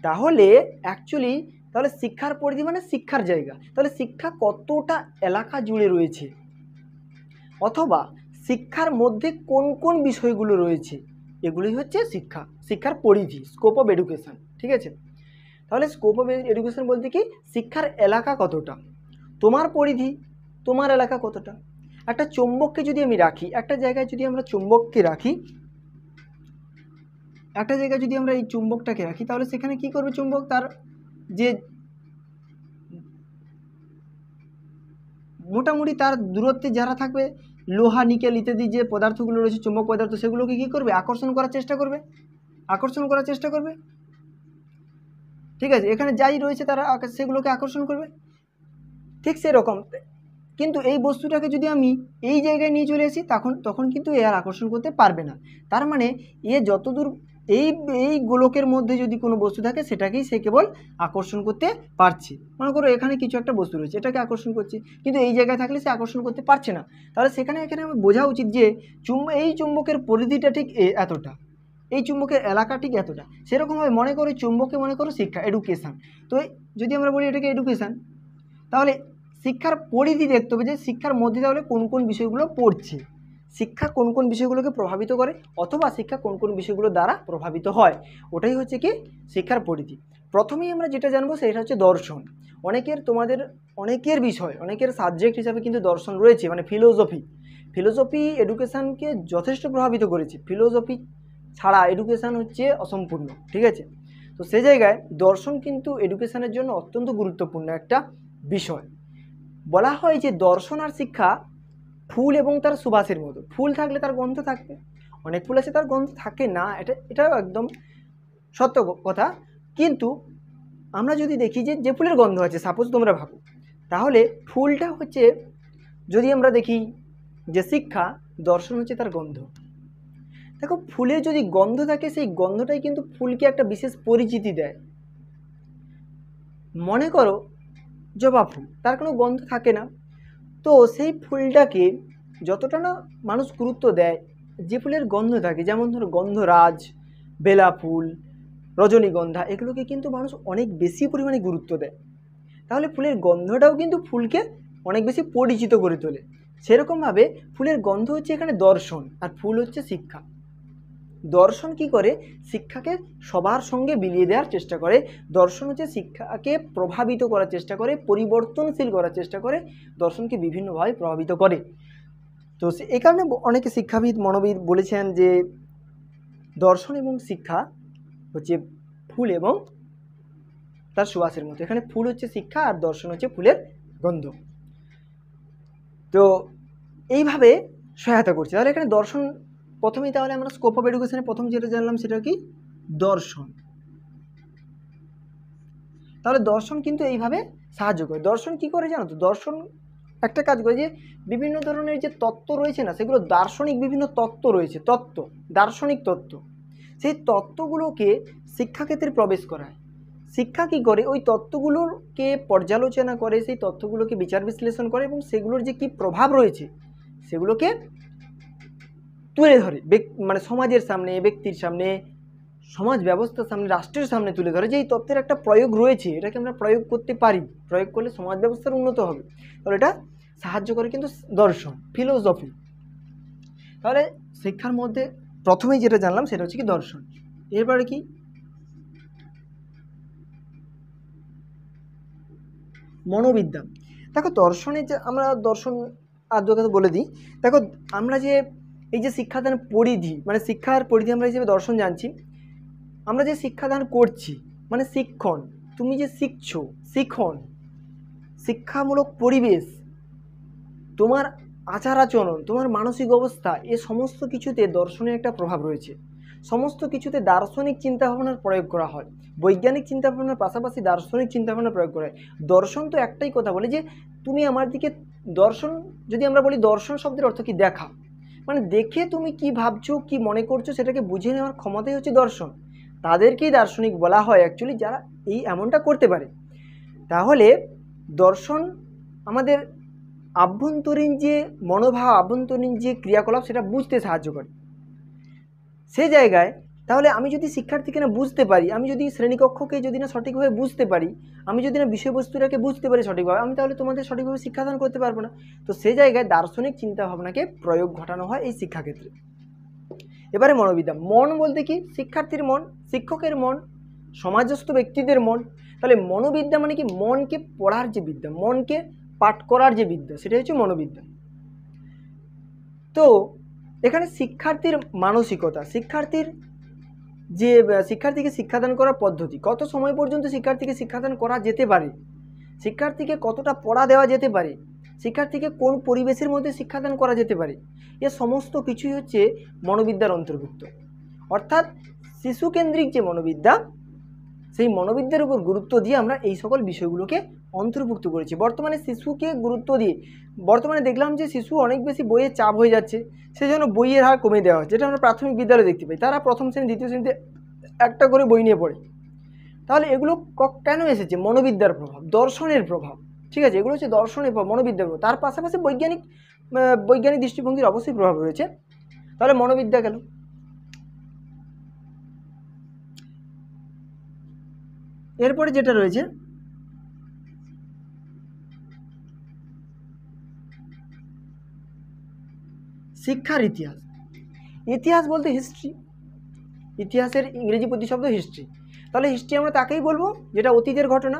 তাহলে অ্যাকচুয়ালি তাহলে শিক্ষার পরিধি মানে শিক্ষার জায়গা। তাহলে শিক্ষা কতটা এলাকা জুড়ে রয়েছে, অথবা শিক্ষার মধ্যে কোন কোন বিষয়গুলো রয়েছে, এগুলোই হচ্ছে শিক্ষা, শিক্ষার পরিধি, স্কোপ অফ এডুকেশন। ঠিক আছে? তাহলে স্কোপ অফ এডুকেশন বলতে কি? শিক্ষার এলাকা কতটা, তোমার পরিধি, তোমার এলাকা কতটা। একটা চুম্বককে যদি আমি রাখি, একটা জায়গায় যদি আমরা চুম্বককে রাখি, একটা জায়গায় যদি আমরা এই চুম্বকটাকে রাখি, তাহলে সেখানে কি করবে চুম্বক? তার যে মোটামুটি তার দূরত্বে যারা থাকবে, লোহা, নিকেল ইত্যাদি যে পদার্থগুলো রয়েছে, চুম্বক পদার্থ, সেগুলোকে কী করবে? আকর্ষণ করার চেষ্টা করবে, আকর্ষণ করার চেষ্টা করবে। ঠিক আছে? এখানে যাই রয়েছে তারা সেগুলোকে আকর্ষণ করবে। ঠিক সেরকম কিন্তু এই বস্তুটাকে যদি আমি এই জায়গায় নিয়ে চলে আসি, তখন কিন্তু এ আর আকর্ষণ করতে পারবে না। তার মানে এ যতদূর এই গোলকের মধ্যে যদি কোনো বস্তু থাকে, সেটাকেই সে কেবল আকর্ষণ করতে পারছে। মনে করো এখানে কিছু একটা বস্তু রয়েছে, এটাকে আকর্ষণ করছে, কিন্তু এই জায়গায় থাকলে সে আকর্ষণ করতে পারছে না। তাহলে এখানে আমার বোঝা উচিত যে এই চুম্বকের পরিধিটা ঠিক এতটা, এই চুম্বকের এলাকা ঠিক এতটা। সেরকমভাবে মনে করো চুম্বকে মনে করো শিক্ষা, এডুকেশান। তো যদি আমরা বলি এটাকে এডুকেশান, তাহলে শিক্ষার পরিধি দেখতে হবে যে শিক্ষার মধ্যে তাহলে কোন কোন বিষয়গুলো পড়ছে, শিক্ষা কোন কোন বিষয়গুলোকে প্রভাবিত করে, অথবা শিক্ষা কোন কোন বিষয়গুলো দ্বারা প্রভাবিত হয়, ওটাই হচ্ছে কি শিক্ষার পরিধি। প্রথমেই আমরা যেটা জানবো সেটা হচ্ছে দর্শন। অনেকের বিষয়, অনেকের সাবজেক্ট হিসাবে কিন্তু দর্শন রয়েছে, মানে ফিলোসফি এডুকেশানকে যথেষ্ট প্রভাবিত করেছে। ফিলোসফি ছাড়া এডুকেশান হচ্ছে অসম্পূর্ণ। ঠিক আছে? তো সে জায়গায় দর্শন কিন্তু এডুকেশানের জন্য অত্যন্ত গুরুত্বপূর্ণ একটা বিষয়। বলা হয় যে দর্শন আর শিক্ষা ফুল এবং তার সুবাসের মতো। ফুল থাকলে তার গন্ধ থাকবে, অনেক ফুল আছে তার গন্ধ থাকে না, এটাও একদম সত্য কথা। কিন্তু আমরা যদি দেখি যে ফুলের গন্ধ আছে, সাপোজ তোমরা ভাবো, তাহলে ফুলটা হচ্ছে, যদি আমরা দেখি যে শিক্ষা, দর্শন হচ্ছে তার গন্ধ। দেখো ফুলের যদি গন্ধ থাকে, সেই গন্ধটাই কিন্তু ফুলকে একটা বিশেষ পরিচিতি দেয়। মনে করো জবা ফুল, তার কোনো গন্ধ থাকে না, তো সেই ফুলটাকে যতটা না মানুষ গুরুত্ব দেয়, যে ফুলের গন্ধ থাকে, যেমন ধরো গন্ধরাজ, বেলা ফুল, রজনীগন্ধা, এগুলোকে কিন্তু মানুষ অনেক বেশি পরিমাণে গুরুত্ব দেয়। তাহলে ফুলের গন্ধটাও কিন্তু ফুলকে অনেক বেশি পরিচিত করে তোলে। সেরকমভাবে ফুলের গন্ধ হচ্ছে এখানে দর্শন, আর ফুল হচ্ছে শিক্ষা। দর্শন কি করে? শিক্ষাকে সবার সঙ্গে বিলিয়ে দেওয়ার চেষ্টা করে। দর্শন হচ্ছে শিক্ষাকে প্রভাবিত করার চেষ্টা করে, পরিবর্তনশীল করার চেষ্টা করে, দর্শনকে বিভিন্নভাবে প্রভাবিত করে। তো এই কারণে অনেকে শিক্ষাবিদ, মনোবিদ বলেছেন যে দর্শন এবং শিক্ষা হচ্ছে ফুল এবং তার সুবাসের মতো। এখানে ফুল হচ্ছে শিক্ষা আর দর্শন হচ্ছে ফুলের গন্ধ। তো এইভাবে সহায়তা করছে। তাহলে এখানে দর্শন প্রথমেই, তাহলে আমরা স্কোপ অফ এডুকেশনে প্রথম যেটা জানলাম সেটা কি? দর্শন। তাহলে দর্শন কিন্তু এইভাবে সাহায্য করে। দর্শন কি করে জানো তো? দর্শন একটা কাজ করে যে বিভিন্ন ধরনের যে তত্ত্ব রয়েছে না, সেগুলো দার্শনিক বিভিন্ন তত্ত্ব রয়েছে, দার্শনিক তত্ত্ব, সেই তত্ত্বগুলোকে শিক্ষাক্ষেত্রে প্রবেশ করায়। শিক্ষা কী করে, ওই তত্ত্বগুলোকে পর্যালোচনা করে, সেই তথ্যগুলোকে বিচার বিশ্লেষণ করে এবং সেগুলোর যে কী প্রভাব রয়েছে সেগুলোকে তুলে ধরে, মানে সমাজের সামনে, ব্যক্তির সামনে, সমাজ ব্যবস্থার সামনে, রাষ্ট্রের সামনে তুলে ধরে যে এই তত্ত্বের একটা প্রয়োগ রয়েছে, এটাকে আমরা প্রয়োগ করতে পারি, প্রয়োগ করলে সমাজ ব্যবস্থার উন্নত হবে। তাহলে এটা সাহায্য করে কিন্তু দর্শন, ফিলোসফি। তাহলে শিক্ষার মধ্যে প্রথমেই যেটা জানলাম সেটা হচ্ছে কি দর্শন। এরপরে কি মনোবিদ্যা। দেখো দর্শনে যে আমরা দর্শন আদ্যকে বলে দিই, দেখো আমরা যে এই যে শিক্ষাদান পরিধি, মানে শিক্ষার পরিধি আমরা হিসেবে দর্শন জানছি, আমরা যে শিক্ষাদান করছি মানে শিক্ষণ, তুমি যে শিখছো, শিখন, শিক্ষামূলক পরিবেশ, তোমার আচার আচরণ, তোমার মানসিক অবস্থা, এ সমস্ত কিছুতে দর্শনের একটা প্রভাব রয়েছে। সমস্ত কিছুতে দার্শনিক চিন্তাভাবনার প্রয়োগ করা হয়, বৈজ্ঞানিক চিন্তাভাবনার পাশাপাশি দার্শনিক চিন্তাভাবনার প্রয়োগ করা হয়। দর্শন তো একটাই কথা বলে যে তুমি আমার দিকে, দর্শন যদি আমরা বলি, দর্শন শব্দের অর্থ কি দেখা, মানে দেখে তুমি কি ভাবছো, কি মনে করছো সেটাকে বুঝে নেওয়ার ক্ষমতাই হচ্ছে দর্শন। তাদেরকেই দার্শনিক বলা হয় অ্যাকচুয়ালি, যারা এই এমনটা করতে পারে। তাহলে দর্শন আমাদের আভ্যন্তরীণ যে মনোভাব, আভ্যন্তরীণ যে ক্রিয়াকলাপ সেটা বুঝতে সাহায্য করে। সে জায়গায় তাহলে আমি যদি শিক্ষার্থীকে না বুঝতে পারি, আমি যদি শ্রেণীকক্ষকে যদি না সঠিকভাবে বুঝতে পারি, আমি যদি না বিষয়বস্তুটাকে বুঝতে পারি সঠিকভাবে, আমি তাহলে তোমাদের সঠিকভাবে শিক্ষাদান করতে পারবো না। তো সে জায়গায় দার্শনিক চিন্তাভাবনাকে প্রয়োগ ঘটানো হয় এই শিক্ষাক্ষেত্রে। এবারে মনোবিদ্যা। মন বলতে কি, শিক্ষার্থীর মন, শিক্ষকের মন, সমাজস্থ ব্যক্তিদের মন। তাহলে মনোবিদ্যা মানে কি, মনকে পড়ার যে বিদ্যা, মনকে পাঠ করার যে বিদ্যা, সেটাই হচ্ছে মনোবিদ্যা। তো এখানে শিক্ষার্থীর মানসিকতা, শিক্ষার্থীকে শিক্ষাদান করার পদ্ধতি, কত সময় পর্যন্ত শিক্ষার্থীকে শিক্ষাদান করা যেতে পারে, শিক্ষার্থীকে কতটা পড়া দেওয়া যেতে পারে, শিক্ষার্থীকে কোন পরিবেশের মধ্যে শিক্ষাদান করা যেতে পারে, এ সমস্ত কিছুই হচ্ছে মনোবিদ্যার অন্তর্ভুক্ত। অর্থাৎ শিশুকেন্দ্রিক যে মনোবিদ্যা, সেই মনোবিদ্যার উপর গুরুত্ব দিয়ে আমরা এই সকল বিষয়গুলোকে অন্তর্ভুক্ত করেছি। বর্তমানে শিশুকে গুরুত্ব দিয়ে, বর্তমানে দেখলাম যে শিশু অনেক বেশি বইয়ের চাপ হয়ে যাচ্ছে, সেই জন্য বইয়ের হার কমে দেওয়া হচ্ছে, যেটা আমরা প্রাথমিক বিদ্যালয়ে দেখতে পাই। তারা প্রথম শ্রেণী, দ্বিতীয় শ্রেণীতে একটা করে বই নিয়ে পড়ে। তাহলে এগুলো কেন এসেছে? মনোবিদ্যার প্রভাব, দর্শনের প্রভাব। ঠিক আছে, এগুলো হচ্ছে দর্শনের প্রভাব, মনোবিদ্যার প্রভাব। তার পাশাপাশি বৈজ্ঞানিক দৃষ্টিভঙ্গির অবশ্যই প্রভাব রয়েছে। তাহলে মনোবিদ্যা গেল। এরপরে যেটা রয়েছে শিক্ষার ইতিহাস। ইতিহাস বলতে হিস্ট্রি, ইতিহাসের ইংরেজি প্রতিশব্দ হিস্ট্রি। তাহলে হিস্ট্রি আমরা তাকেই বলবো যেটা অতীতের ঘটনা।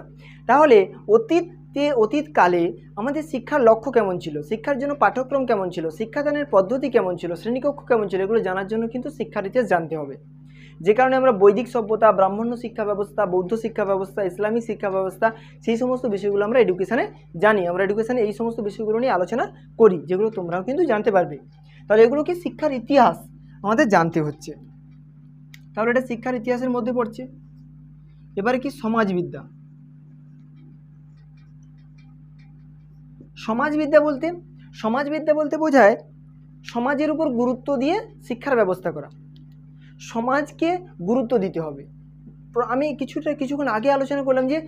তাহলে অতীতকালে আমাদের শিক্ষার লক্ষ্য কেমন ছিল, শিক্ষার জন্য পাঠ্যক্রম কেমন ছিল, শিক্ষাদানের পদ্ধতি কেমন ছিল, শ্রেণীকক্ষ কেমন ছিল, এগুলো জানার জন্য কিন্তু শিক্ষার ইতিহাস জানতে হবে। যে কারণে আমরা বৈদিক সভ্যতা, ব্রাহ্মণ্য শিক্ষা ব্যবস্থা, বৌদ্ধ শিক্ষা ব্যবস্থা, ইসলামিক শিক্ষা ব্যবস্থা, সেই সমস্ত বিষয়গুলো আমরা এডুকেশানে জানি। আমরা এডুকেশানে এই সমস্ত বিষয়গুলো নিয়ে আলোচনা করি, যেগুলো তোমরাও কিন্তু জানতে পারবে। তাহলে এগুলো কি শিক্ষার ইতিহাস আমাদের জানতে হচ্ছে। তাহলে এটা শিক্ষার ইতিহাসের মধ্যে পড়ছে। এবারে কি সমাজবিদ্যা। সমাজবিদ্যা বলতে বোঝায় সমাজের উপর গুরুত্ব দিয়ে শিক্ষার ব্যবস্থা করা। সমাজকে গুরুত্ব দিতে হবে। আমি কিছুক্ষণ আগে আলোচনা করলাম যে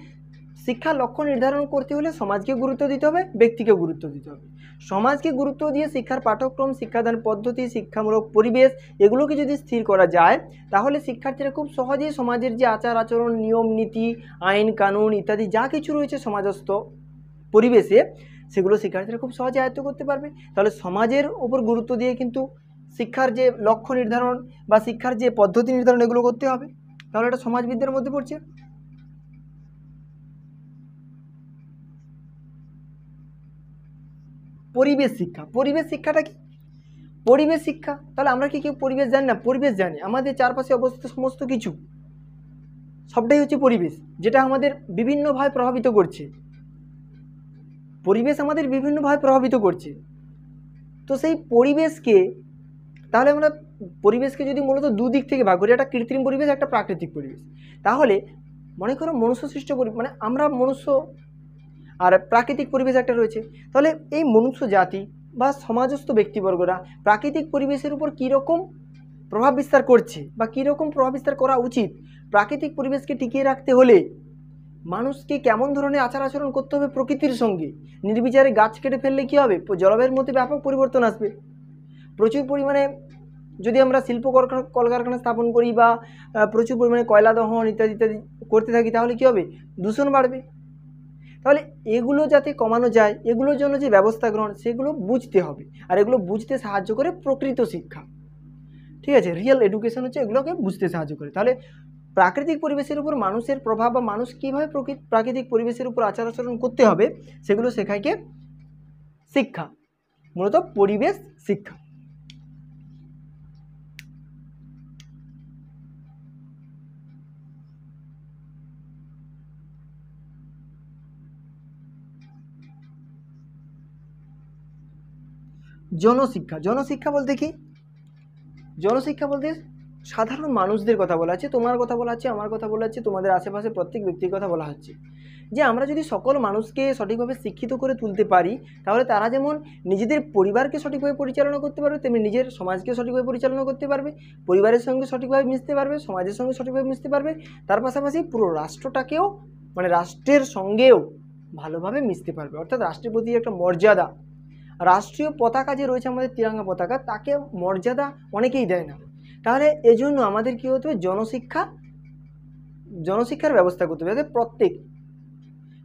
শিক্ষার লক্ষ্য নির্ধারণ করতে হলে সমাজকে গুরুত্ব দিতে হবে, ব্যক্তিকে গুরুত্ব দিতে হবে। সমাজকে গুরুত্ব দিয়ে শিক্ষার পাঠ্যক্রম, শিক্ষাদান পদ্ধতি, শিক্ষামূলক পরিবেশ, এগুলোকে যদি স্থির করা যায়, তাহলে শিক্ষার্থীরা খুব সহজেই সমাজের যে আচার আচরণ, নিয়ম নীতি, আইন কানুন ইত্যাদি যা কিছু রয়েছে সমাজস্থ পরিবেশে, সেগুলো শিক্ষার্থীরা খুব সহজে আয়ত্ত করতে পারবে। তাহলে সমাজের উপর গুরুত্ব দিয়ে কিন্তু শিক্ষার যে লক্ষ্য নির্ধারণ বা শিক্ষার যে পদ্ধতি নির্ধারণ, এগুলো করতে হবে। তাহলে এটা সমাজবিদ্যার মধ্যে পড়ছে। পরিবেশ শিক্ষাটা কি? পরিবেশ শিক্ষা। তাহলে আমরা কি কেউ পরিবেশ জানি না? পরিবেশ জানি। আমাদের চারপাশে অবস্থিত সমস্ত কিছু, সবটাই হচ্ছে পরিবেশ, যেটা আমাদের বিভিন্নভাবে প্রভাবিত করছে। পরিবেশ আমাদের বিভিন্নভাবে প্রভাবিত করছে। তো সেই পরিবেশকে, তাহলে আমরা পরিবেশকে যদি মূলত দুদিক থেকে ভাগ করি, একটা কৃত্রিম পরিবেশ, একটা প্রাকৃতিক পরিবেশ। তাহলে মনে করো মনুষ্য সৃষ্ট পরিবেশ, মানে আমরা মনুষ্য, আর প্রাকৃতিক পরিবেশ একটা রয়েছে। তাহলে এই মনুষ্য জাতি বা সমাজস্থ ব্যক্তিবর্গরা প্রাকৃতিক পরিবেশের উপর কীরকম প্রভাব বিস্তার করছে বা কীরকম প্রভাব বিস্তার করা উচিত, প্রাকৃতিক পরিবেশকে টিকিয়ে রাখতে হলে মানুষকে কেমন ধরনের আচার আচরণ করতে হবে প্রকৃতির সঙ্গে, নির্বিচারে গাছ কেটে ফেললে কী হবে, জলবায়ুর মধ্যে ব্যাপক পরিবর্তন আসবে। প্রচুর পরিমাণে যদি আমরা শিল্প কলকারখানা স্থাপন করি বা প্রচুর পরিমাণে কয়লা দহন ইত্যাদি ইত্যাদি করতে থাকি, তাহলে কী হবে, দূষণ বাড়বে। তাহলে এগুলো যাতে কমানো যায়, এগুলোর জন্য যে ব্যবস্থা গ্রহণ সেগুলো বুঝতে হবে, আর এগুলো বুঝতে সাহায্য করে প্রকৃত শিক্ষা। ঠিক আছে, রিয়েল এডুকেশন হচ্ছে এগুলোকে বুঝতে সাহায্য করে। তাহলে প্রাকৃতিক পরিবেশের উপর মানুষের প্রভাব বা মানুষ কীভাবে প্রাকৃতিক পরিবেশের উপর আচার আচরণ করতে হবে সেগুলো শেখায় কে, শিক্ষা, মূলত পরিবেশ শিক্ষা। জনশিক্ষা, জনশিক্ষা বলতে কি, জনশিক্ষা বলতে সাধারণ মানুষদের কথা বলা আছে, তোমার কথা বলা আছে, আমার কথা বলা আছে, তোমাদের আশেপাশে প্রত্যেক ব্যক্তির কথা বলা হচ্ছে, যে আমরা যদি সকল মানুষকে সঠিকভাবে শিক্ষিত করে তুলতে পারি, তাহলে তারা যেমন নিজেদের পরিবারকে সঠিকভাবে পরিচালনা করতে পারবে, তেমনি নিজের সমাজকে সঠিকভাবে পরিচালনা করতে পারবে, পরিবারের সঙ্গে সঠিকভাবে মিশতে পারবে, সমাজের সঙ্গে সঠিকভাবে মিশতে পারবে, তার পাশাপাশি পুরো রাষ্ট্রটাকেও মানে রাষ্ট্রের সঙ্গেও ভালোভাবে মিশতে পারবে। অর্থাৎ রাষ্ট্রের প্রতি একটা মর্যাদা, রাষ্ট্রীয় পতাকা যে রয়েছে আমাদের তিরঙ্গা পতাকা, তাকে মর্যাদা অনেকেই দেয় না। তাহলে এজন্য আমাদের কী হতে হবে, জনশিক্ষার ব্যবস্থা করতে হবে, যাতে প্রত্যেক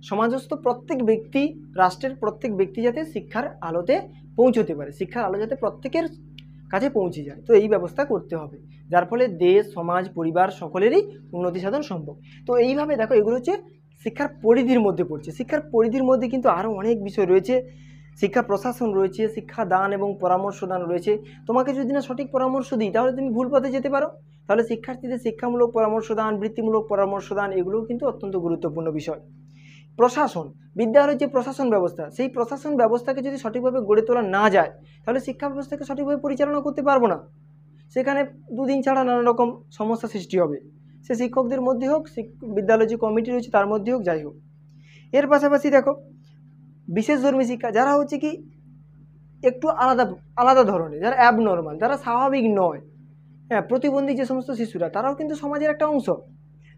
সমাজস্থ প্রত্যেক ব্যক্তি, রাষ্ট্রের প্রত্যেক ব্যক্তি যাতে শিক্ষার আলোতে পৌঁছতে পারে, শিক্ষার আলো যাতে প্রত্যেকের কাছে পৌঁছে যায়। তো এই ব্যবস্থা করতে হবে, যার ফলে দেশ, সমাজ, পরিবার সকলেরই উন্নতি সাধন সম্ভব। তো এইভাবে দেখো, এগুলো হচ্ছে শিক্ষার পরিধির মধ্যে পড়ছে। শিক্ষার পরিধির মধ্যে কিন্তু আরও অনেক বিষয় রয়েছে, শিক্ষা প্রশাসন রয়েছে, শিক্ষা দান এবং পরামর্শ দান রয়েছে। তোমাকে যদি না সঠিক পরামর্শ দিই, তাহলে তুমি ভুল পথে যেতে পারো। তাহলে শিক্ষার্থীদের শিক্ষামূলক পরামর্শ দান, বৃত্তিমূলক পরামর্শ দান, এগুলোও কিন্তু অত্যন্ত গুরুত্বপূর্ণ বিষয়। প্রশাসন, বিদ্যালয়ের যে প্রশাসন ব্যবস্থা, সেই প্রশাসন ব্যবস্থাকে যদি সঠিকভাবে গড়ে তোলা না যায়, তাহলে শিক্ষা ব্যবস্থাকে সঠিকভাবে পরিচালনা করতে পারবো না। সেখানে দুদিন ছাড়া নানা রকম সমস্যা সৃষ্টি হবে, সে শিক্ষকদের মধ্যে হোক, বিদ্যালয়ের যে কমিটি রয়েছে তার মধ্যে হোক, যাই হোক। এর পাশাপাশি দেখো, বিশেষধর্মী শিক্ষা, যারা হচ্ছে কি একটু আলাদা ধরনের, যারা অ্যাবনর্মাল, যারা স্বাভাবিক নয়, হ্যাঁ, প্রতিবন্ধী যে সমস্ত শিশুরা, তারাও কিন্তু সমাজের একটা অংশ,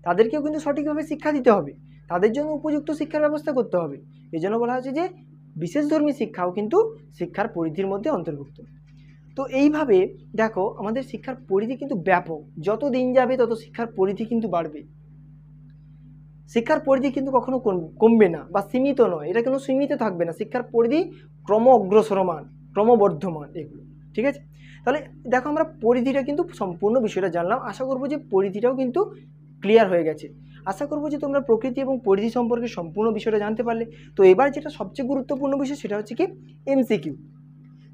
তাদেরকেও কিন্তু সঠিকভাবে শিক্ষা দিতে হবে, তাদের জন্য উপযুক্ত শিক্ষার ব্যবস্থা করতে হবে। এই জন্য বলা হচ্ছে যে বিশেষধর্মী শিক্ষাও কিন্তু শিক্ষার পরিধির মধ্যে অন্তর্ভুক্ত। তো এইভাবে দেখো, আমাদের শিক্ষার পরিধি কিন্তু ব্যাপক, যত দিন যাবে তত শিক্ষার পরিধি কিন্তু বাড়বে। শিক্ষার পরিধি কিন্তু কখনো কমবে না বা সীমিত নয়, এটা কোনো সীমিত থাকবে না। শিক্ষার পরিধি অগ্রসরমান, ক্রমবর্ধমান, এগুলো ঠিক আছে। তাহলে দেখো, আমরা পরিধিটা কিন্তু সম্পূর্ণ বিষয়টা জানলাম। আশা করবো যে পরিধিটাও কিন্তু ক্লিয়ার হয়ে গেছে। আশা করবো যে তোমরা প্রকৃতি এবং পরিধি সম্পর্কে সম্পূর্ণ বিষয়টা জানতে পারলে। তো এবার যেটা সবচেয়ে গুরুত্বপূর্ণ বিষয়, সেটা হচ্ছে কি এমসিকিউ।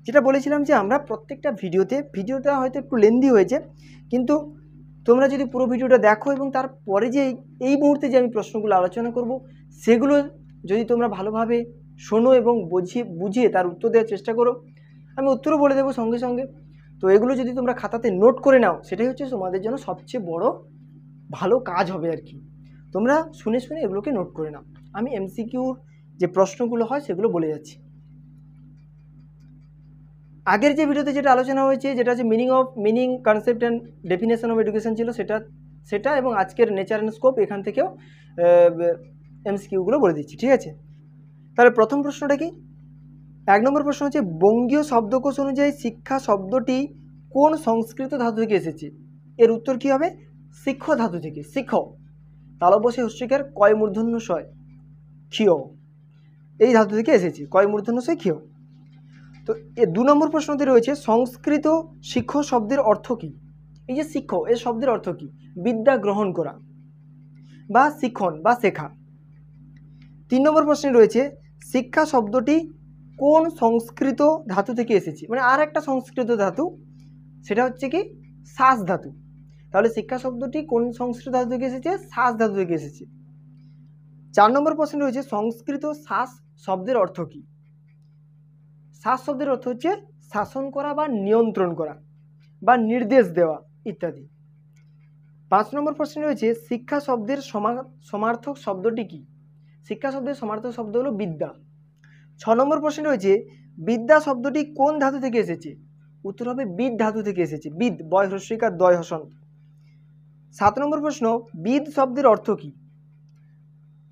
যেটা বলেছিলাম যে আমরা প্রত্যেকটা ভিডিওটা হয়তো একটু লেন্দি হয়েছে, কিন্তু তোমরা যদি পুরো ভিডিওটা দেখো এবং তারপরে যে এই মুহূর্তে যে আমি প্রশ্নগুলো আলোচনা করব, সেগুলো যদি তোমরা ভালোভাবে শোনো এবং বুঝিয়ে তার উত্তর দেওয়ার চেষ্টা করো, আমি উত্তরও বলে দেবো সঙ্গে সঙ্গে। তো এগুলো যদি তোমরা খাতাতে নোট করে নাও, সেটাই হচ্ছে তোমাদের জন্য সবচেয়ে বড় ভালো কাজ হবে আর কি। তোমরা শুনে শুনে এগুলোকে নোট করে নাও। আমি এমসিকিউর যে প্রশ্নগুলো হয় সেগুলো বলে যাচ্ছি। আগের যে ভিডিওতে যেটা আলোচনা হয়েছে, যেটা হচ্ছে meaning concept and definition of education ছিল, সেটা এবং আজকের নেচার অ্যান্ড স্কোপ, এখান থেকেও এমসিকিউগুলো বলে দিচ্ছি, ঠিক আছে। তাহলে প্রথম প্রশ্নটা কি, 1 নম্বর প্রশ্ন হচ্ছে, বঙ্গীয় শব্দকোষ অনুযায়ী শিক্ষা শব্দটি কোন সংস্কৃত ধাতু থেকে এসেছে? এর উত্তর কি হবে, শিক্ষ ধাতু থেকে। শিক্ষ, তালব্যস্যই হস্যিকার কয় মূর্ধন্য শয় ক্ষিয়, এই ধাতু থেকে এসেছে, কয় মূর্ধন্য শয় ক্ষিয়। তো 2 নম্বর প্রশ্নতে রয়েছে, সংস্কৃত শিক্ষ শব্দের অর্থ কী? এই যে শিক্ষ, এর শব্দের অর্থ কী? বিদ্যা গ্রহণ করা বা শিখন বা শেখা। 3 নম্বর প্রশ্নে রয়েছে, শিক্ষা শব্দটি কোন সংস্কৃত ধাতু থেকে এসেছে? মানে আর একটা সংস্কৃত ধাতু, সেটা হচ্ছে কি শ্বাস ধাতু। তাহলে শিক্ষা শব্দটি কোন সংস্কৃত ধাতু থেকে এসেছে? শ্বাস ধাতু থেকে এসেছে। 4 নম্বর প্রশ্নে রয়েছে, সংস্কৃত শ্বাস শব্দের অর্থ কী? শ্বাস শব্দের অর্থ হচ্ছে শাসন করা বা নিয়ন্ত্রণ করা বা নির্দেশ দেওয়া ইত্যাদি। 5 নম্বর প্রশ্নে রয়েছে, শিক্ষা শব্দের সমার্থক শব্দটি কি? শিক্ষা শব্দের সমার্থক শব্দ হলো বিদ্যা। 6 নম্বর প্রশ্নে রয়েছে, বিদ্যা শব্দটি কোন ধাতু থেকে এসেছে? উত্তর হবে বিদ ধাতু থেকে এসেছে। বিদ, বয় হ্রস্বইকার দয় হসন্ত। 7 নম্বর প্রশ্ন, বিদ শব্দের অর্থ কি?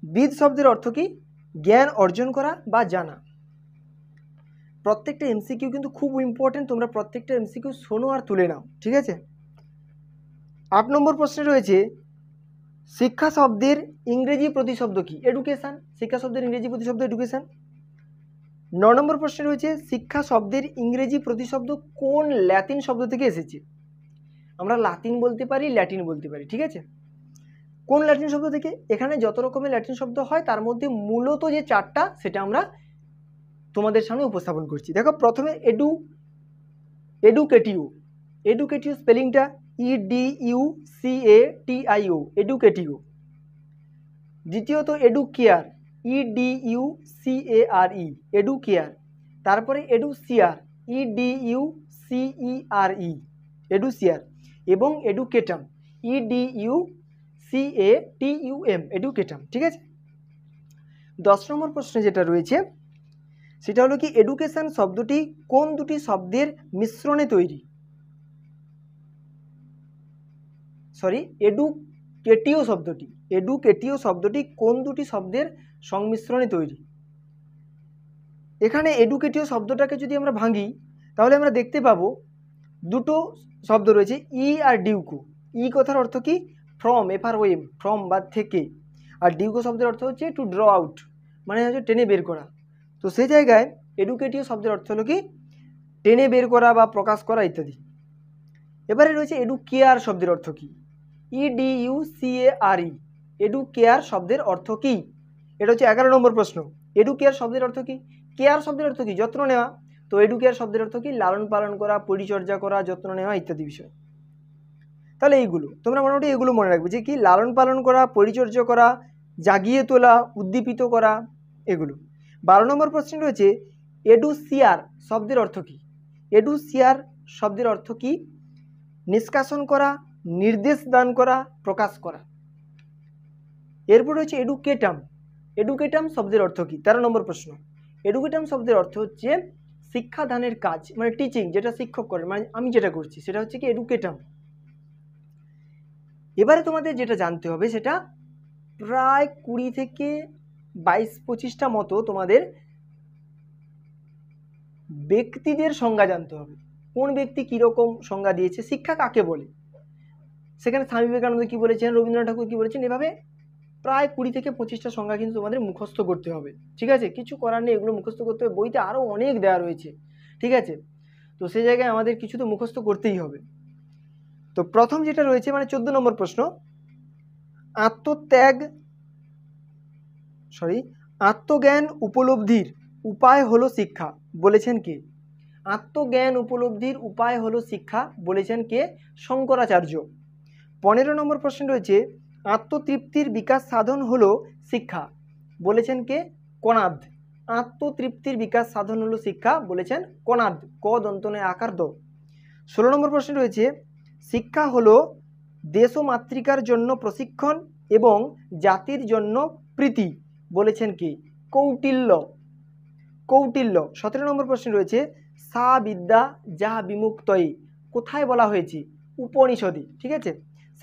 বিদ শব্দের অর্থ কি? জ্ঞান অর্জন করা বা জানা। প্রত্যেকটা এমসিকিউ কিন্তু খুব ইম্পর্টেন্ট, তোমরা প্রত্যেকটা এমসিকিউ শোনো আর তুলে নাও, ঠিক আছে। 8 নম্বর প্রশ্নে রয়েছে শিক্ষা শব্দের ইংরেজি প্রতিশব্দ কি? এডুকেশন। শিক্ষা শব্দের ইংরেজি প্রতিশব্দ এডুকেশন। 9 নম্বর প্রশ্নে রয়েছে শিক্ষা শব্দের ইংরেজি প্রতিশব্দ কোন ল্যাটিন শব্দ থেকে এসেছে? আমরা লাতিন বলতে পারি, ল্যাটিন বলতে পারি, ঠিক আছে। কোন ল্যাটিন শব্দ থেকে? এখানে যত রকমের ল্যাটিন শব্দ হয় তার মধ্যে মূলত যে 4টা সেটা আমরা তোমাদের সামনে উপস্থাপন করছি। দেখো, প্রথমে এডুকেটিও। এডুকেটিও স্পেলিংটা EDUCATIO, এডুকেটিও। দ্বিতীয়ত এডুকেয়ার, EDUCARE, এডুকেয়ার। তারপরে এডুসিয়ার, EDUCERE, এডুসিয়ার। এবং এডুকেটাম, EDUCATUM, এডুকেটাম, ঠিক আছে। 10 নম্বর প্রশ্নে যেটা রয়েছে সেটা হলো কি এডুকেশন শব্দটি কোন দুটি শব্দের মিশ্রণে তৈরি? এডুকেটিও শব্দটি কোন দুটি শব্দের সংমিশ্রণে তৈরি? এখানে এডুকেটিও শব্দটাকে যদি আমরা ভাঙি তাহলে আমরা দেখতে পাবো দুটো শব্দ রয়েছে, ই আর ডিউকো। ই কথার অর্থ কি? ফ্রম, FROM, ফ্রম বা থেকে। আর ডিউকো শব্দের অর্থ হচ্ছে টু ড্র আউট, মানে হচ্ছে টেনে বের করা। তো সেই জায়গায় এডুকেটিও শব্দের অর্থ হলো কি টেনে বের করা বা প্রকাশ করা ইত্যাদি। এবারে রয়েছে এডুকেয়ার শব্দের অর্থ কি? EDUCARE, এডুকেয়ার শব্দের অর্থ কি? এটা হচ্ছে 11 নম্বর প্রশ্ন। এডুকেয়ার শব্দের অর্থ কি? কেয়ার শব্দের অর্থ কি? যত্ন নেওয়া। তো এডুকেয়ার শব্দের অর্থ কি? লালন পালন করা, পরিচর্যা করা, যত্ন নেওয়া ইত্যাদি বিষয়। তাহলে এইগুলো তোমরা মোটামুটি এগুলো মনে রাখবে যে কি লালন পালন করা, পরিচর্যা করা, জাগিয়ে তোলা, উদ্দীপিত করা, এগুলো। 12 নম্বর প্রশ্ন রয়েছে এডুসিয়ার শব্দের অর্থ কি? এডুসিয়ার শব্দের অর্থ কি? নিষ্কাশন করা, নির্দেশ দান করা, প্রকাশ করা। এরপর রয়েছে এডুকেটাম। এডুকেটাম শব্দের অর্থ কি? 13 নম্বর প্রশ্ন। এডুকেটাম শব্দের অর্থ হচ্ছে শিক্ষাদানের কাজ, মানে টিচিং, যেটা শিক্ষক করে, মানে আমি যেটা করছি সেটা হচ্ছে কি এডুকেটাম। এবারে তোমাদের যেটা জানতে হবে সেটা প্রায় 20 থেকে 22-25টা মতো তোমাদের ব্যক্তিদের সংজ্ঞা জানতে হবে। কোন ব্যক্তি কীরকম সংজ্ঞা দিয়েছে, শিক্ষা কাকে বলে, সেখানে স্বামী বিবেকানন্দ কী বলেছেন, রবীন্দ্রনাথ ঠাকুর কী বলেছেন, এভাবে প্রায় 20 থেকে 25টা সংজ্ঞা কিন্তু তোমাদের মুখস্থ করতে হবে, ঠিক আছে। কিছু করার নেই, এগুলো মুখস্থ করতে হবে, বইতে আরও অনেক দেওয়া রয়েছে, ঠিক আছে। তো সেই জায়গায় আমাদের কিছু তো মুখস্থ করতেই হবে। তো প্রথম যেটা রয়েছে মানে 14 নম্বর প্রশ্ন, আত্মজ্ঞান উপলব্ধির উপায় হলো শিক্ষা, বলেছেন কে? আত্মজ্ঞান উপলব্ধির উপায় হলো শিক্ষা, বলেছেন কে? শঙ্করাচার্য। 15 নম্বর প্রশ্ন রয়েছে আত্মতৃপ্তির বিকাশ সাধন হলো শিক্ষা, বলেছেন কে? কণাদ। আত্মতৃপ্তির বিকাশ সাধন হলো শিক্ষা, বলেছেন কণাদ, ক দন্তনে আকার দ। 16 নম্বর প্রশ্ন রয়েছে শিক্ষা হলো দেশ ও মাতৃকার জন্য প্রশিক্ষণ এবং জাতির জন্য প্রীতি, বলেছেন কে? কৌটিল্য। 17 নম্বর প্রশ্ন রয়েছে সা বিদ্যা যা বিমুক্তয়ে, কোথায় বলা হয়েছে? উপনিষদে, ঠিক আছে।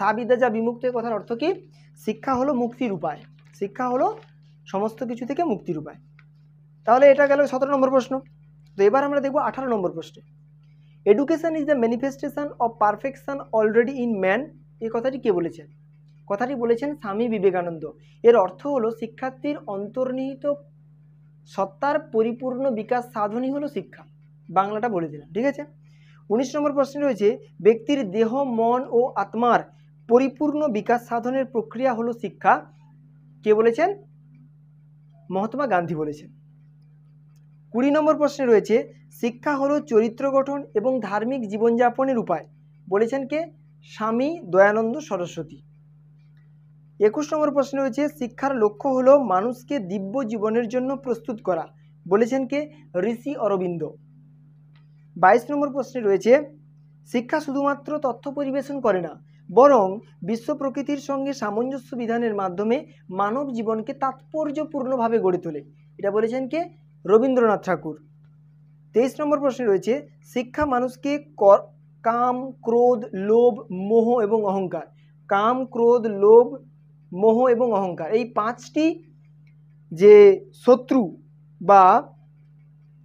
সা বিদ্যা যা বিমুক্ত কথার অর্থ কি? শিক্ষা হলো মুক্তির উপায়, শিক্ষা হলো সমস্ত কিছু থেকে মুক্তির উপায়। তাহলে এটা গেল 17 নম্বর প্রশ্ন। তো এবার আমরা দেখব 18 নম্বর প্রশ্নে, education is the manifestation of perfection already in man, এই কথাটি কে বলেছেন? কথাটি বলেছেন স্বামী বিবেকানন্দ। এর অর্থ হলো শিক্ষার্থীর অন্তর্নিহিত সত্তার পরিপূর্ণ বিকাশ সাধনই হলো শিক্ষা, বাংলাটা বলে দিলাম, ঠিক আছে। 19 নম্বর প্রশ্ন রয়েছে ব্যক্তির দেহ, মন ও আত্মার পরিপূর্ণ বিকাশ সাধনের প্রক্রিয়া হলো শিক্ষা, কে বলেছেন? মহাত্মা গান্ধী বলেছেন। 20 নম্বর প্রশ্নে রয়েছে শিক্ষা হলো চরিত্র গঠন এবং ধার্মিক জীবনযাপনের উপায়, বলেছেন কে? স্বামী দয়ানন্দ সরস্বতী। 21 নম্বর প্রশ্ন রয়েছে শিক্ষার লক্ষ্য হলো মানুষকে দিব্য জীবনের জন্য প্রস্তুত করা, বলেছেন কে? ঋষি অরবিন্দ। 22 নম্বর প্রশ্নে রয়েছে শিক্ষা শুধুমাত্র তথ্য পরিবেশন করে না, বরং বিশ্ব প্রকৃতির সঙ্গে সামঞ্জস্য বিধানের মাধ্যমে মানব জীবনকে তাৎপর্যপূর্ণভাবে গড়ে তোলে, এটা বলেছেন কে? রবীন্দ্রনাথ ঠাকুর। 23 নম্বর প্রশ্নে রয়েছে শিক্ষা মানুষকে কাম, ক্রোধ, লোভ, মোহ এবং অহংকার, কাম, ক্রোধ, লোভ, মোহ এবং অহংকার, এই 5টি যে শত্রু বা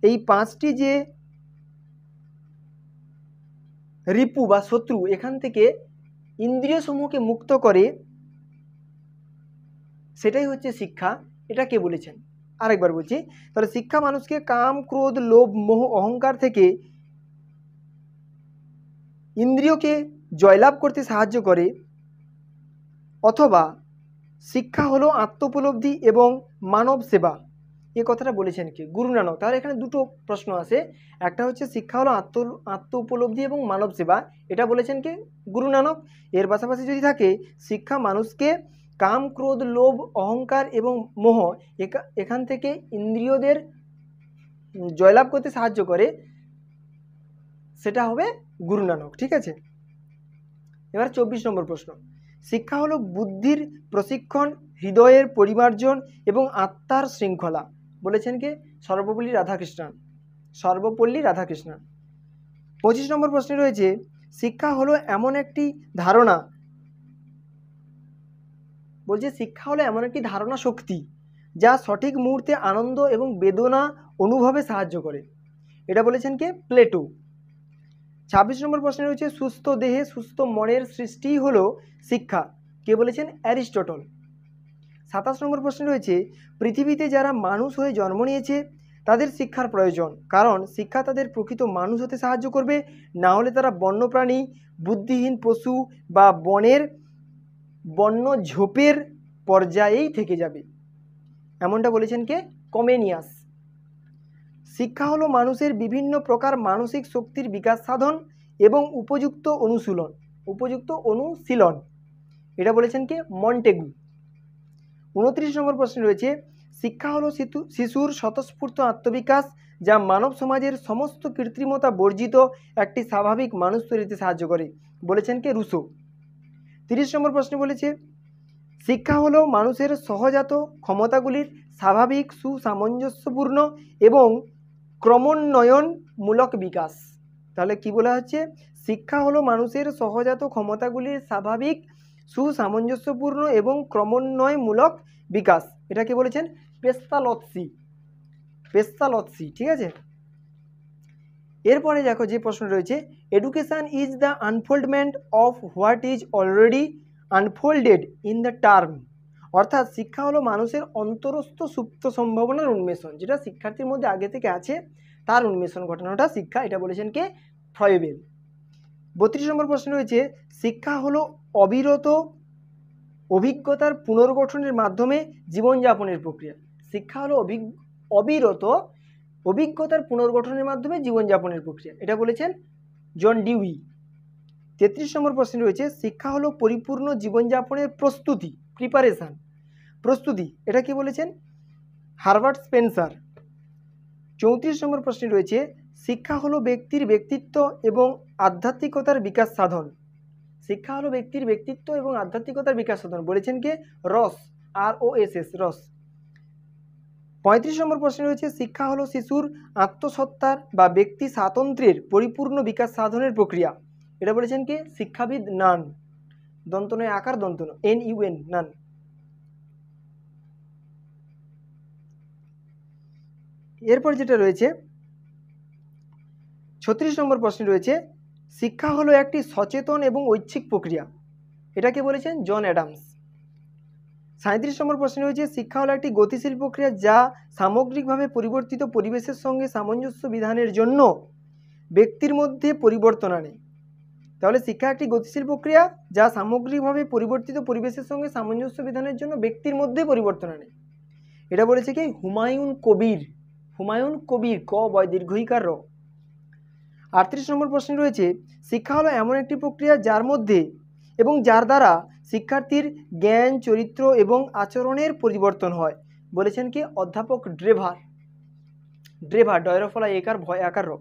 এই 5টি যে রিপু বা শত্রু, এখান থেকে ইন্দ্রিয় সমূহকে মুক্ত করে, সেটাই হচ্ছে শিক্ষা। এটা কে বলেছেন? আরেকবার বলছি, তাহলে শিক্ষা মানুষকে কাম, ক্রোধ, লোভ, মোহ, অহংকার থেকে ইন্দ্রিয়কে জয়লাভ করতে সাহায্য করে, অথবা শিক্ষা হলো আত্মোপলব্ধি এবং মানব সেবা। এই কথাটা বলেছেন কি? গুরু নানক। তাহলে এখানে দুটো প্রশ্ন আছে, একটা হচ্ছে শিক্ষা হলো আত্ম উপলব্ধি এবং মানব সেবা, এটা বলেছেন কি? গুরু নানক। এর পাশাপাশি যদি থাকে শিক্ষা মানুষকে কাম, ক্রোধ, লোভ, অহংকার এবং মোহ এখান থেকে ইন্দ্রিয়দের জয়লাভ করতে সাহায্য করে, সেটা হবে গুরু নানক। ঠিক আছে, এবার 24 নম্বর প্রশ্ন, শিক্ষা হলো বুদ্ধির প্রশিক্ষণ, হৃদয়ের পরিমার্জন এবং আত্মার শৃঙ্খলা, বলেছেন কে? সর্বপল্লী রাধাকৃষ্ণন। 25 নম্বর প্রশ্নে রয়েছে শিক্ষা হলো এমন একটি ধারণা, বলছে শিক্ষা হলো এমন একটি ধারণা শক্তি যা সঠিক মুহূর্তে আনন্দ এবং বেদনা অনুভবে সাহায্য করে, এটা বলেছেন কে? প্লেটো। 26 নম্বর প্রশ্নে রয়েছে সুস্থ দেহে সুস্থ মনের সৃষ্টি হলো শিক্ষা, কে বলেছেন? অ্যারিস্টটল। 27 নম্বর প্রশ্নে রয়েছে পৃথিবীতে যারা মানুষ হয়ে জন্ম নিয়েছে তাদের শিক্ষার প্রয়োজন, কারণ শিক্ষা তাদের প্রকৃত মানুষ হতে সাহায্য করবে, না হলে তারা বন্যপ্রাণী, বুদ্ধিহীন পশু বা বন্য ঝোপের পর্যায়েই থেকে যাবে, এমনটা বলেছেন কে? কমেনিয়াস। শিক্ষা হলো মানুষের বিভিন্ন প্রকার মানসিক শক্তির বিকাশ সাধন এবং উপযুক্ত অনুশীলন, এটা বলেছেন কে? মন্টেগু। 29 নম্বর প্রশ্নে রয়েছে শিক্ষা হলো শিশুর স্বতঃস্ফূর্ত আত্মবিকাশ যা মানব সমাজের সমস্ত কৃত্রিমতা বর্জিত একটি স্বাভাবিক মানুষ তৈরিতে সাহায্য করে, বলেছেন কে? রুসো। 30 নম্বর প্রশ্নে বলেছে শিক্ষা হলো মানুষের সহজাত ক্ষমতাগুলির স্বাভাবিক, সুসামঞ্জস্যপূর্ণ এবং ক্রমোন্নয়নমূলক বিকাশ। তাহলে কি বলা হচ্ছে? শিক্ষা হলো মানুষের সহজাত ক্ষমতাগুলির স্বাভাবিক, সুসামঞ্জস্যপূর্ণ এবং ক্রমোন্নয়নমূলক বিকাশ, এটাকে বলেছেন পেস্তালৎসি। ঠিক আছে, এরপরে দেখো যে প্রশ্ন রয়েছে education is the unfoldment of what is already unfolded in the term, অর্থাৎ শিক্ষা হলো মানুষের অন্তরস্থ সুপ্ত সম্ভাবনার উন্মেষণ, যেটা শিক্ষার্থীর মধ্যে আগে থেকে আছে তার উন্মেষণ ঘটানোটা শিক্ষা, এটা বলেছেন কে? ফ্রয়েবেল। 32 নম্বর প্রশ্ন রয়েছে শিক্ষা হলো অবিরত অভিজ্ঞতার পুনর্গঠনের মাধ্যমে জীবনযাপনের প্রক্রিয়া, শিক্ষা হলো অবিরত অভিজ্ঞতার পুনর্গঠনের মাধ্যমে জীবনযাপনের প্রক্রিয়া, এটা বলেছেন জন ডিউই। 33 নম্বর প্রশ্ন রয়েছে শিক্ষা হলো পরিপূর্ণ জীবনযাপনের প্রস্তুতি, এটা কি বলেছেন? Herbert Spencer. 34 নম্বর প্রশ্নে রয়েছে শিক্ষা হলো ব্যক্তির ব্যক্তিত্ব এবং আধ্যাত্মিকতার বিকাশ সাধন, শিক্ষা হলো ব্যক্তির ব্যক্তিত্ব এবং আধ্যাত্মিকতার বিকাশ সাধন, বলেছেন কে? রস, ROSS, রস। 35 নম্বর প্রশ্নে রয়েছে শিক্ষা হলো শিশুর আত্মসত্তার বা ব্যক্তি স্বাতন্ত্র্যের পরিপূর্ণ বিকাশ সাধনের প্রক্রিয়া, এটা বলেছেন কে? শিক্ষাবিদ নান, দন্তনয় আকার দন্তন, NUN, নান। এরপর যেটা রয়েছে 36 নম্বর প্রশ্নে রয়েছে শিক্ষা হলো একটি সচেতন এবং ঐচ্ছিক প্রক্রিয়া, এটাকে বলেছেন জন অ্যাডামস। 37 নম্বর প্রশ্নে রয়েছে শিক্ষা হলো একটি গতিশীল প্রক্রিয়া যা সামগ্রিকভাবে পরিবর্তিত পরিবেশের সঙ্গে সামঞ্জস্য বিধানের জন্য ব্যক্তির মধ্যে পরিবর্তন আনে, তাহলে শিক্ষা একটি গতিশীল প্রক্রিয়া যা সামগ্রিকভাবে পরিবর্তিত পরিবেশের সঙ্গে সামঞ্জস্য বিধানের জন্য ব্যক্তির মধ্যে পরিবর্তন আনে, এটা বলেছে কি? হুমায়ুন কবির, ক বয় দীর্ঘইকার র। 38 নম্বর প্রশ্নে রয়েছে শিক্ষা হলো এমন একটি প্রক্রিয়া যার মধ্যে এবং যার দ্বারা শিক্ষার্থীর জ্ঞান, চরিত্র এবং আচরণের পরিবর্তন হয়, বলেছেন কি? অধ্যাপক ড্রেভার, ডয়রফলা একার ভয় আকার র।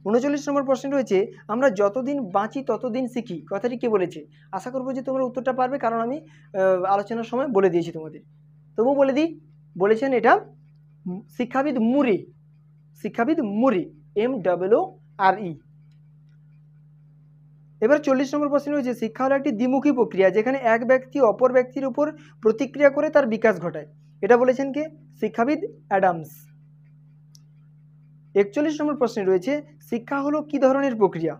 39 নম্বর প্রশ্ন রয়েছে আমরা যতদিন বাঁচি ততদিন শিখি, কথাটি কে বলেছে? আশা করবো যে তোমরা উত্তরটা পারবে, কারণ আমি আলোচনার সময় বলে দিয়েছি তোমাদের, তবু বলে দিই, বলেছেন এটা শিক্ষাবিদ মুরে। MOORE। এবার 40 নম্বর প্রশ্ন রয়েছে, শিক্ষা হলো একটি দ্বিমুখী প্রক্রিয়া যেখানে এক ব্যক্তি অপর ব্যক্তির উপর প্রতিক্রিয়া করে তার বিকাশ ঘটায়। এটা বলেছেন কে? শিক্ষাবিদ অ্যাডামস। 41 নম্বর প্রশ্নে রয়েছে, শিক্ষা হলো কি ধরনের প্রক্রিয়া?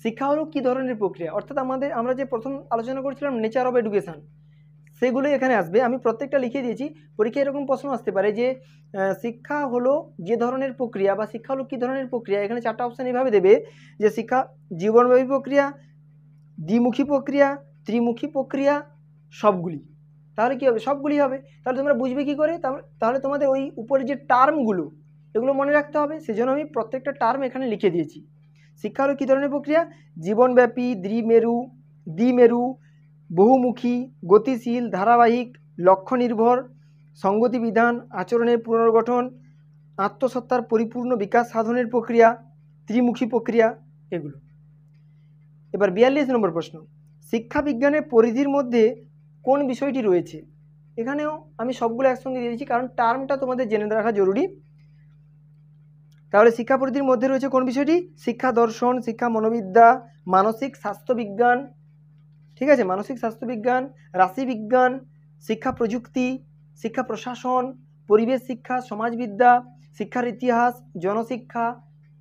শিক্ষা হলো কি ধরনের প্রক্রিয়া, অর্থাৎ আমরা যে প্রথম আলোচনা করছিলাম নেচার অফ এডুকেশন, সেগুলোই এখানে আসবে। আমি প্রত্যেকটা লিখে দিয়েছি, পরীক্ষায় এরকম প্রশ্ন আসতে পারে যে শিক্ষা হলো যে ধরনের প্রক্রিয়া বা শিক্ষা হলো কি ধরনের প্রক্রিয়া। এখানে 4টা অপশান এইভাবে দেবে যে শিক্ষা জীবনব্যাপী প্রক্রিয়া, দ্বিমুখী প্রক্রিয়া, ত্রিমুখী প্রক্রিয়া, সবগুলি। তাহলে কি হবে? সবগুলি হবে। তাহলে তোমরা বুঝবে কি করে? তাহলে তোমাদের ওই উপরে যে টার্মগুলো, এগুলো মনে রাখতে হবে। সেজন্য আমি প্রত্যেকটা টার্ম এখানে লিখে দিয়েছি। শিক্ষা হলো কী ধরনের প্রক্রিয়া? জীবনব্যাপী, দ্বিমেরু, বহুমুখী, গতিশীল, ধারাবাহিক, লক্ষ্য নির্ভর, সঙ্গতি বিধান, আচরণের পুনর্গঠন, আত্মসত্তার পরিপূর্ণ বিকাশ সাধনের প্রক্রিয়া, ত্রিমুখী প্রক্রিয়া, এগুলো। এবার 42 নম্বর প্রশ্ন, শিক্ষা বিজ্ঞানের পরিধির মধ্যে কোন বিষয়টি রয়েছে? এখানেও আমি সবগুলো একসঙ্গে দিয়েছি কারণ টার্মটা তোমাদের জেনে রাখা জরুরি। তাহলে শিক্ষা পরিধির মধ্যে রয়েছে কোন বিষয়টি? শিক্ষা দর্শন, শিক্ষা মনোবিদ্যা, মানসিক স্বাস্থ্যবিজ্ঞান, ঠিক আছে, মানসিক স্বাস্থ্যবিজ্ঞান, রাশিবিজ্ঞান, শিক্ষা প্রযুক্তি, শিক্ষা প্রশাসন, পরিবেশ শিক্ষা, সমাজবিদ্যা, শিক্ষার ইতিহাস, জনশিক্ষা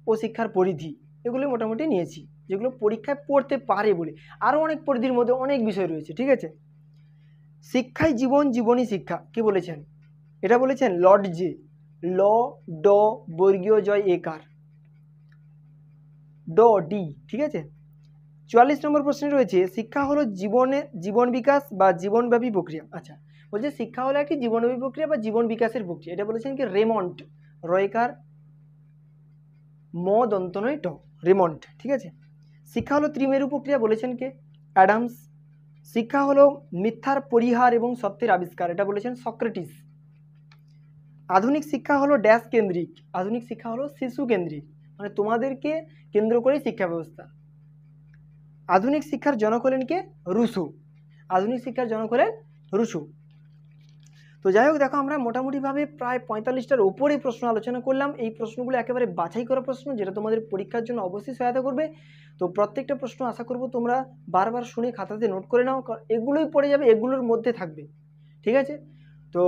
ও শিক্ষার পরিধি। এগুলো মোটামুটি নিয়েছি যেগুলো পরীক্ষায় পড়তে পারে বলে। আরও অনেক পরিধির মধ্যে অনেক বিষয় রয়েছে, ঠিক আছে। শিক্ষাই জীবন, জীবনী শিক্ষা কে বলেছেন? এটা বলেছেন লর্ড জে। ল ড বর্গীয় জয় একার, ড ডি, ঠিক আছে। 44 নম্বর প্রশ্নে রয়েছে, শিক্ষা হলো জীবন বিকাশ বা জীবনব্যাপী প্রক্রিয়া। আচ্ছা, বলছে শিক্ষা হলো একটি জীবনব্যাপী প্রক্রিয়া বা জীবন বিকাশের প্রক্রিয়া। এটা বলেছেন কি? রেমন্ড, রয়কার, ম দন্ত নয় ট, রেমন্ড, ঠিক আছে। শিক্ষা হলো ত্রিমেরু প্রক্রিয়া, বলেছেন কে? অ্যাডামস। শিক্ষা হলো মিথ্যার পরিহার এবং সত্যের আবিষ্কার, এটা বলেছেন সক্রেটিস। আধুনিক শিক্ষা হলো ড্যাশ কেন্দ্রিক, আধুনিক শিক্ষা হলো শিশু কেন্দ্রিক, মানে তোমাদেরকে কেন্দ্র করেই শিক্ষা ব্যবস্থা। আধুনিক শিক্ষার জনক হলেন কে? রুসো। আধুনিক শিক্ষার জনক হলেন রুসো। তো যাই হোক, দেখো আমরা মোটামুটিভাবে প্রায় 45টার ওপরে প্রশ্ন আলোচনা করলাম। এই প্রশ্নগুলো একেবারে বাছাই করা প্রশ্ন, যেটা তোমাদের পরীক্ষার জন্য অবশ্যই সহায়তা করবে। তো প্রত্যেকটা প্রশ্ন আশা করব তোমরা বারবার শুনে খাতাতে নোট করে নাও, কারণ এগুলোই পড়ে যাবে, এগুলোর মধ্যে থাকবে, ঠিক আছে। তো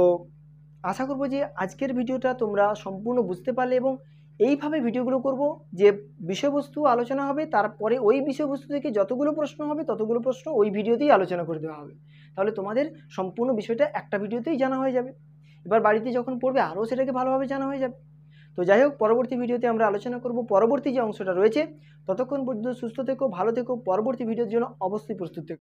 আশা করব যে আজকের ভিডিওটা তোমরা সম্পূর্ণ বুঝতে পারলে, এবং এইভাবে ভিডিওগুলো করব যে বিষয়বস্তু আলোচনা হবে, তারপরে ওই বিষয়বস্তু থেকে যতগুলো প্রশ্ন হবে ততগুলো প্রশ্ন ওই ভিডিওতেই আলোচনা করে দেওয়া হবে। তাহলে তোমাদের সম্পূর্ণ বিষয়টা একটা ভিডিওতেই জানা হয়ে যাবে। এবার বাড়িতে যখন পড়বে আরও সেটাকে ভালোভাবে জানা হয়ে যাবে। তো যাই হোক, পরবর্তী ভিডিওতে আমরা আলোচনা করব পরবর্তী যে অংশটা রয়েছে। ততক্ষণ পর্যন্ত সুস্থ থেকো, ভালো থেকো, পরবর্তী ভিডিওর জন্য অবশ্যই প্রস্তুত থেকো।